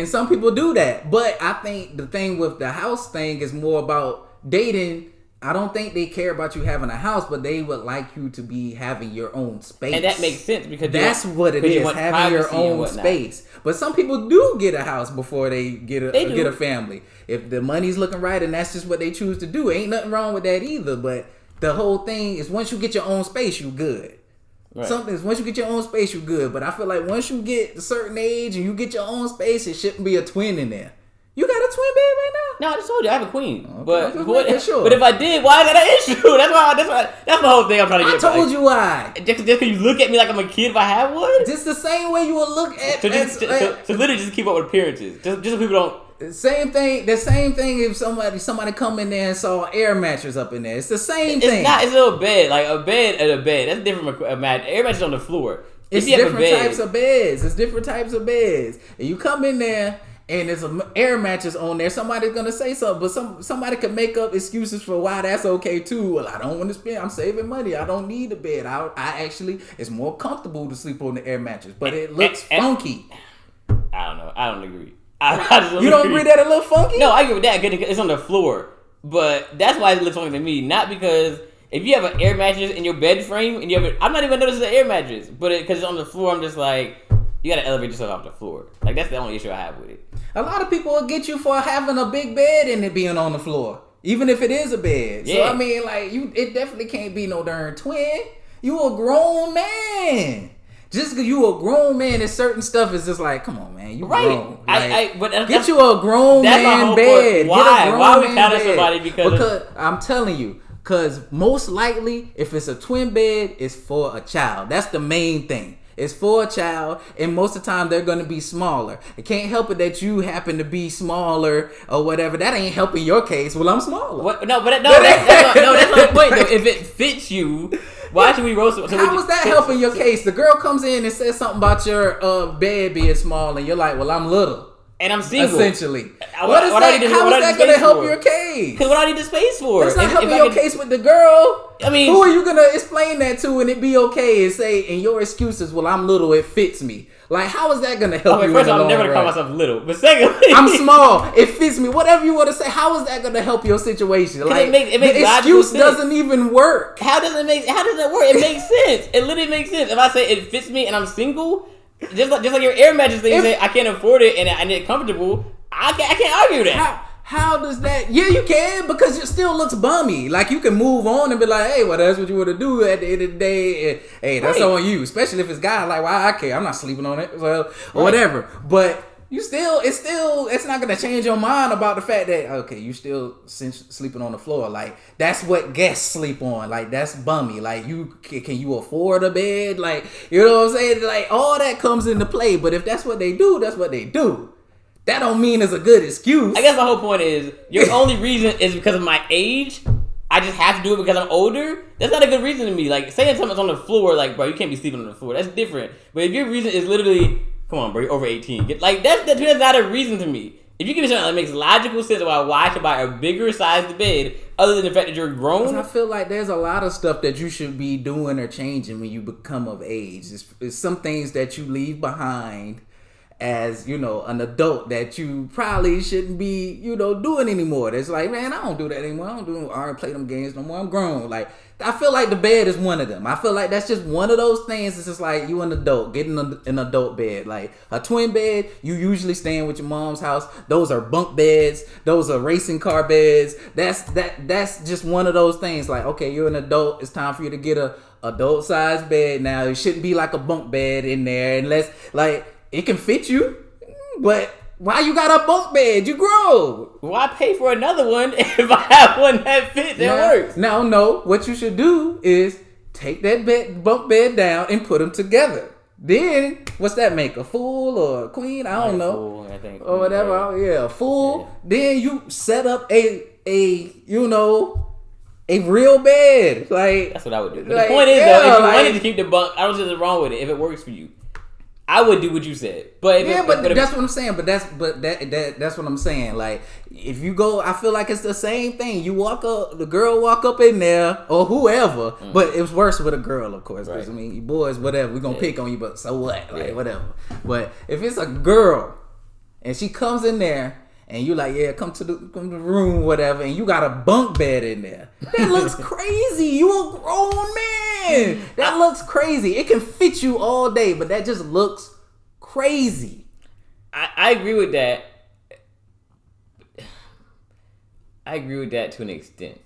some people do that. But I think the thing with the house thing is more about dating. I don't think they care about you having a house, but they would like you to be having your own space. And that makes sense because that's what it is, having your own space. But some people do get a house before they get a family. If the money's looking right and that's just what they choose to do, ain't nothing wrong with that either. But the whole thing is once you get your own space, you good. Right. Once you get your own space, you good. But I feel like once you get a certain age and you get your own space, it shouldn't be a twin in there. You got a twin bed right now? No, I just told you I have a queen. Okay, but if I did, why is that an issue? That's the whole thing I'm trying to get. I told you why. Just because you look at me like I'm a kid if I have one? Just the same way you would look at... So literally just keep up with appearances. Just so people don't... The same thing if somebody come in there and saw an air mattress up in there. It's the same thing. It's a little bed. Like a bed and a bed. That's different from a mattress. Air mattress on the floor. It's different types of beds. It's different types of beds. And you come in there... and there's an air mattress on there, somebody's gonna say something, but somebody can make up excuses for why that's okay too. Well, I don't want to spend. I'm saving money. I don't need a bed. I actually, it's more comfortable to sleep on the air mattress, but it looks funky. I don't know. I don't agree. You don't agree that it looks funky? No, I agree with that. It's on the floor, but that's why it looks funky to me. Not because if you have an air mattress in your bed frame and I'm not even noticing the air mattress, but because it's on the floor, I'm just like. You gotta elevate yourself off the floor. Like, that's the only issue I have with it. A lot of people will get you for having a big bed and it being on the floor. Even if it is a bed. Yeah. So, I mean, like, it definitely can't be no darn twin. You a grown man. Just because you a grown man, and certain stuff is just like, come on, man, you grown. Like, get you a grown man bed. Why? Why are we counting somebody because I'm telling you. Because most likely, if it's a twin bed, it's for a child. That's the main thing. It's for a child, and most of the time they're going to be smaller. It can't help it that you happen to be smaller or whatever. That ain't helping your case. Well, I'm smaller. That's my point. Though. If it fits you, why should we roast it? How is that helping your case? The girl comes in and says something about your bed being small, and you're like, well, I'm little. And I'm single. Essentially. How is that going to help your case? Because what I need the space for? That's not helping your case with the girl. I mean, who are you going to explain that to and it be okay and say, and your excuses, well, I'm little, it fits me. Like, how is that going to help you? First of all, I'm never going to call myself little. But secondly, I'm small. It fits me. Whatever you want to say, how is that going to help your situation? Like, it makes the excuse doesn't even work. How does it work? It makes sense. It literally makes sense. If I say it fits me and I'm single, Just like your air mattress thing, you say I can't afford it and it's comfortable. I can't argue that. How does that? Yeah, you can, because it still looks bummy. Like, you can move on and be like, hey, well, that's what you want to do at the end of the day. And, hey, that's on you. Especially if it's guy. Like, why I care? I'm not sleeping on it, or whatever. But it's not gonna change your mind about the fact that, okay, you still sleeping on the floor. Like, that's what guests sleep on. Like, that's bummy. Like, can you afford a bed? Like, you know what I'm saying? Like, all that comes into play. But if that's what they do, that's what they do. That don't mean it's a good excuse. I guess the whole point is your only reason is because of my age. I just have to do it because I'm older. That's not a good reason to me. Like, saying something's on the floor, like, bro, you can't be sleeping on the floor. That's different. But if your reason is literally, come on, bro, you're over 18. That's not a reason to me. If you give me something that makes logical sense about why I should buy a bigger sized bed, other than the fact that you're grown. I feel like there's a lot of stuff that you should be doing or changing when you become of age. It's some things that you leave behind as, you know, an adult that you probably shouldn't be, you know, doing anymore. It's like, man, I don't do that anymore. I don't play them games no more. I'm grown. Like, I feel like the bed is one of them. I feel like that's just one of those things. It's just like you an adult, getting an adult bed. Like a twin bed, you usually staying with your mom's house. Those are bunk beds. Those are racing car beds. That's just one of those things. Like, okay, you're an adult. It's time for you to get a adult sized bed now. It shouldn't be like a bunk bed in there unless, like, it can fit you, but why you got a bunk bed? You grow. Why pay for another one if I have one that fits and works? No. What you should do is take that bunk bed down and put them together. Then, what's that make? A full or a queen? I don't know. Full, I think. Or whatever. Yeah, a full. Yeah. Then you set up a real bed. Like, that's what I would do. But the point is, though, if you wanted to keep the bunk, I don't see nothing wrong with it if it works for you. I would do what you said, but that's what I'm saying. But that's what I'm saying. Like, if you go, I feel like it's the same thing. You walk up, the girl walk up in there, or whoever. But it's worse with a girl, of course. Because I mean, you boys, whatever, we gonna pick on you, but so what? Like, whatever. But if it's a girl and she comes in there and you like, yeah, come to the room, whatever, and you got a bunk bed in there, that looks crazy. You a grown man. That looks crazy. It can fit you all day, but that just looks crazy. I agree with that. I agree with that to an extent.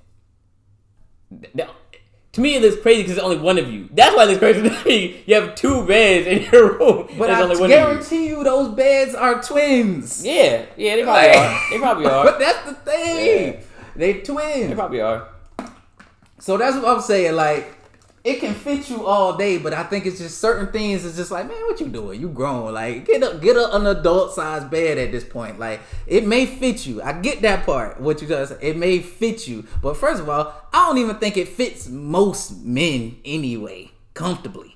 To me, it looks crazy because there's only one of you. That's why it looks crazy to me. You have two beds in your room. But I guarantee you those beds are twins. Yeah, they probably are. They probably are. But that's the thing. Yeah. They twins. They probably are. So that's what I'm saying. Like, it can fit you all day, but I think it's just certain things. It's just like, man, what you doing? You grown. Like, get an adult sized bed at this point. Like, it may fit you. I get that part. What you just said. It may fit you, but first of all, I don't even think it fits most men anyway, comfortably.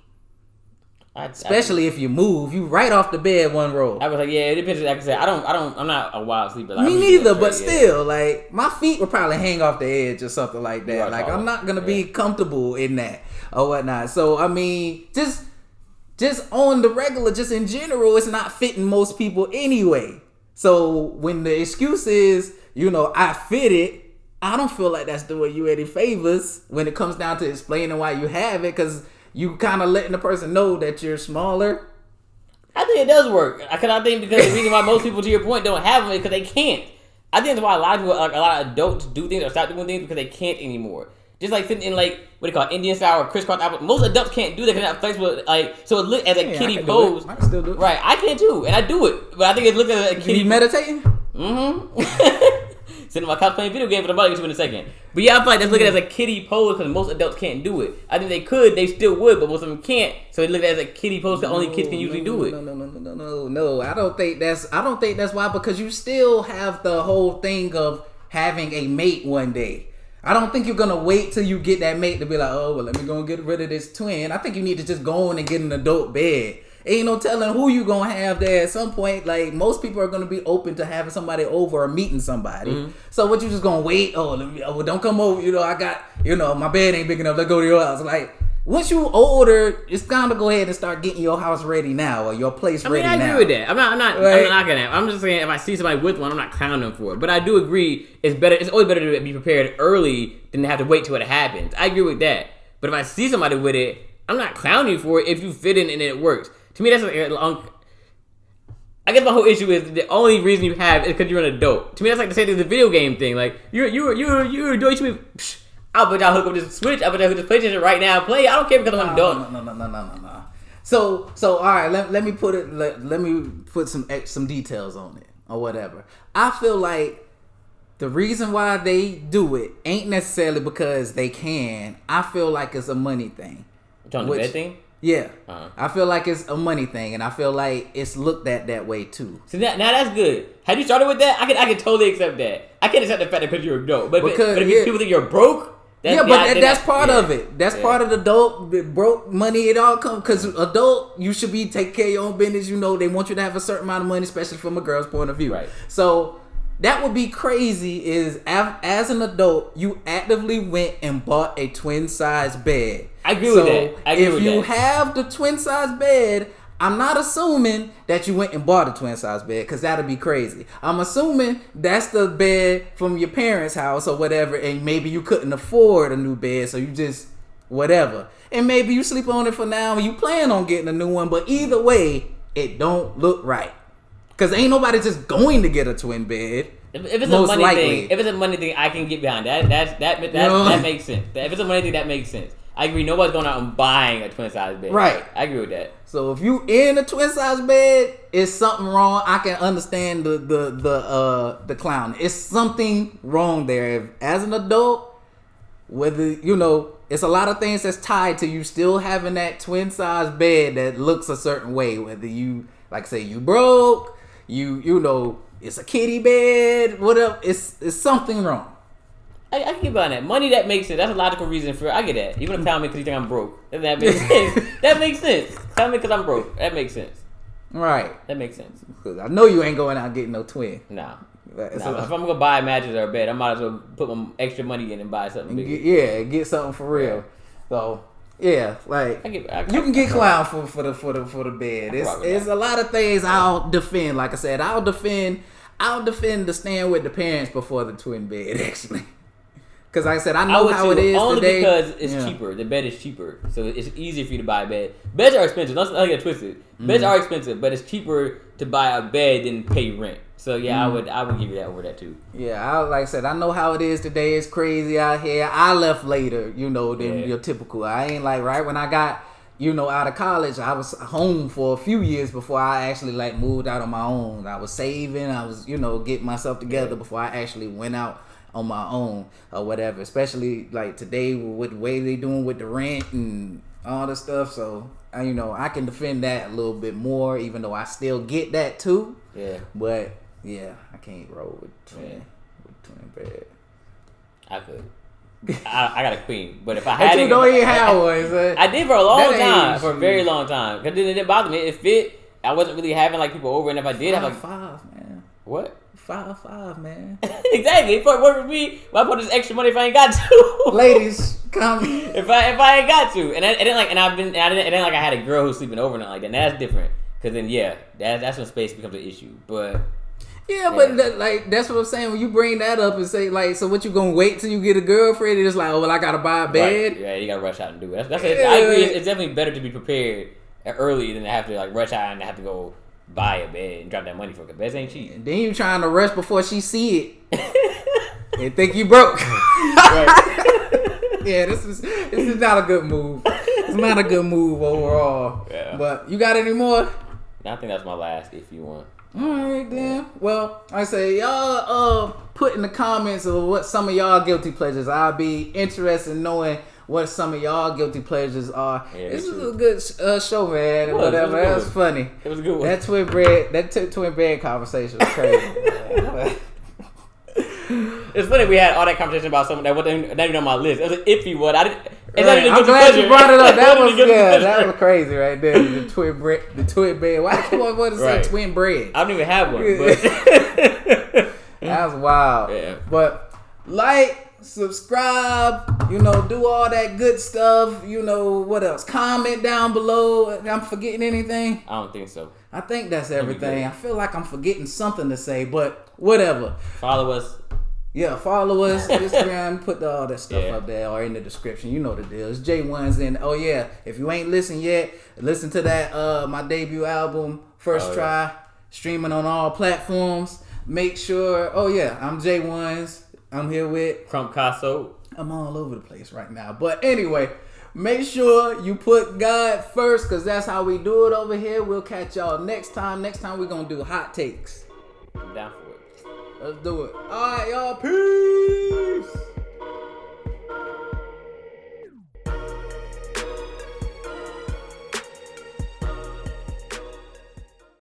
Especially if you move, you right off the bed one roll. I was like, yeah, it depends. Like I said, I'm not a wild sleeper. Like, me neither, but still, like, my feet would probably hang off the edge or something like that. Like, I'm not gonna be comfortable in that or whatnot. So I mean, just on the regular, just in general, it's not fitting most people anyway. So when the excuse is, you know, I fit it, I don't feel like that's doing you any favors when it comes down to explaining why you have it, because you kind of letting the person know that you're smaller. I think it does work. I think because the reason why most people, to your point, don't have them is because they can't. I think that's why a lot of people, like a lot of adults, do things or stop doing things because they can't anymore. Just like sitting in, like, what do you call it, Indian style or crisscross apple. Most adults can't do that because they're not flexible. Like, so it looks as a kiddie pose. I can still do it. Right, I can too, and I do it. But I think it looks as a kiddie. You meditating? Mm-hmm. Sitting on my couch playing video games, but I'm about to get to in a second. But yeah, I feel like that's looking at as a kiddie pose because most adults can't do it. I think they could, they still would, but most of them can't. So they look at it as a kiddie pose because only kids can usually do it. No. I don't think that's why, because you still have the whole thing of having a mate one day. I don't think you're gonna wait till you get that mate to be like, oh, well, let me go and get rid of this twin. I think you need to just go in and get an adult bed. Ain't no telling who you gonna have there at some point. Like, most people are gonna be open to having somebody over or meeting somebody. Mm-hmm. So what, you just gonna wait? Oh, don't come over. You know, I got, you know, my bed ain't big enough. Let's go to your house. Like, once you older, it's time to go ahead and start getting your house ready now or your place ready now. I agree with that. I'm not knocking that. I'm just saying, if I see somebody with one, I'm not clowning them for it. But I do agree, it's always better to be prepared early than to have to wait till it happens. I agree with that. But if I see somebody with it, I'm not clowning you for it if you fit in and it works. To me, that's I guess my whole issue is the only reason you have is because you're an adult. To me, that's like the same thing as the video game thing. Like you're an adult. You should be. I'll bet y'all hook up this Switch. I'll bet y'all hook up this PlayStation right now and play. I don't care because I'm an adult. No. So all right. Let me put it. Let me put some details on it or whatever. I feel like the reason why they do it ain't necessarily because they can. I feel like it's a money thing. You talking the bed thing? Yeah, I feel like it's a money thing, and I feel like it's looked at that way too. So now that's good. Had you started with that, I can totally accept that. I can accept the fact that because you're an adult, but if people think you're broke, that's part of it. That's part of the adult broke money. It all comes because adult, you should be taking care of your own business. You know, they want you to have a certain amount of money, especially from a girl's point of view. Right. So that would be crazy. Is as an adult, you actively went and bought a twin size bed. I agree with that. If you have the twin size bed, I'm not assuming that you went and bought a twin size bed because that'd be crazy. I'm assuming that's the bed from your parents' house or whatever, and maybe you couldn't afford a new bed, so you just whatever. And maybe you sleep on it for now and you plan on getting a new one, but either way, it don't look right. Because ain't nobody just going to get a twin bed. If it's a money thing, I can get behind that. That makes sense. If it's a money thing, that makes sense. I agree. Nobody's going out and buying a twin size bed. Right. I agree with that. So if you in a twin size bed, it's something wrong. I can understand the clown. It's something wrong there. If, as an adult, whether it's a lot of things that's tied to you still having that twin size bed that looks a certain way. Whether you say you broke, it's a kiddie bed, whatever. It's something wrong. I can get behind that. Money, that makes sense. That's a logical reason for it. I get that. Even if tell me because you think I'm broke. That makes sense. That makes sense. Tell me because I'm broke. That makes sense. Right. That makes sense. Because I know you ain't going out getting no twin. Nah. If I'm going to buy a mattress or a bed, I might as well put my extra money in and buy something bigger. Get something for real. Yeah. So, yeah, like, you can get clown for the bed. It's a lot of things I'll defend. Like I said, I'll defend the stand with the parents before the twin bed, actually. Because like I said, I know how it is only today. Because it's cheaper. The bed is cheaper. So it's easier for you to buy a bed. Beds are expensive. Don't get twisted. Beds are expensive, but it's cheaper to buy a bed than pay rent. So yeah, I would give you that over that too. Yeah, like I said, I know how it is today. It's crazy out here. I left later, than your typical. I ain't like right when I got, out of college. I was home for a few years before I actually moved out on my own. I was saving. I was, getting myself together before I actually went out on my own or whatever. Especially like today with the way they doing with the rent and all this stuff. So I can defend that a little bit more, even though I still get that too. Yeah. But yeah, I can't roll with twin bed. I could. I got a queen, but if I had you don't even have one. I did for a long time, for a very long time. Because it didn't bother me. It fit. I wasn't really having people over, and if I did have 5, man. What? 5, man. Exactly. It worked for me. Why put this extra money if I ain't got to? Ladies, come. If I ain't got to, and it ain't like I had a girl who's sleeping over and like that. And that's different. Because then that's when space becomes an issue. But. Yeah, but that's what I'm saying. When you bring that up and say so what you gonna wait till you get a girlfriend? And it's like, I gotta buy a bed. Right. Yeah, you gotta rush out and do it. That's I agree. It's definitely better to be prepared early than to have to rush out and have to go buy a bed and drop that money for it. 'Cause beds ain't cheap. And then you trying to rush before she see it and think you broke. Right. Yeah, this is not a good move. It's not a good move overall. Yeah. But you got any more? I think that's my last. If you want. Alright then. Well, I say y'all put in the comments of what some of y'all guilty pleasures. I'll be interested in knowing what some of y'all guilty pleasures are. Yeah, this is a good show, man. That was funny. It was a good one. That twin bed conversation was crazy. It's funny we had all that conversation about something that wasn't even on my list. It was an iffy one. I'm glad you brought it up. That was crazy right there. The twin bed. Why do I want to say twin bread? I don't even have one. But that was wild. Yeah. But subscribe, do all that good stuff. What else? Comment down below. I'm forgetting anything? I don't think so. I think that's everything. I feel like I'm forgetting something to say, but whatever. Follow us Yeah, follow us, Instagram, put all that stuff Yeah. up there or in the description. You know the deal. It's J1s. And oh yeah, if you ain't listened yet, listen to that my debut album, First Try, streaming on all platforms. Make sure, I'm J1s. I'm here with Crump Casso. I'm all over the place right now. But anyway, make sure you put God first, because that's how we do it over here. We'll catch y'all next time. Next time we're going to do hot takes. I'm down for it. Let's do it. All right, y'all. Peace.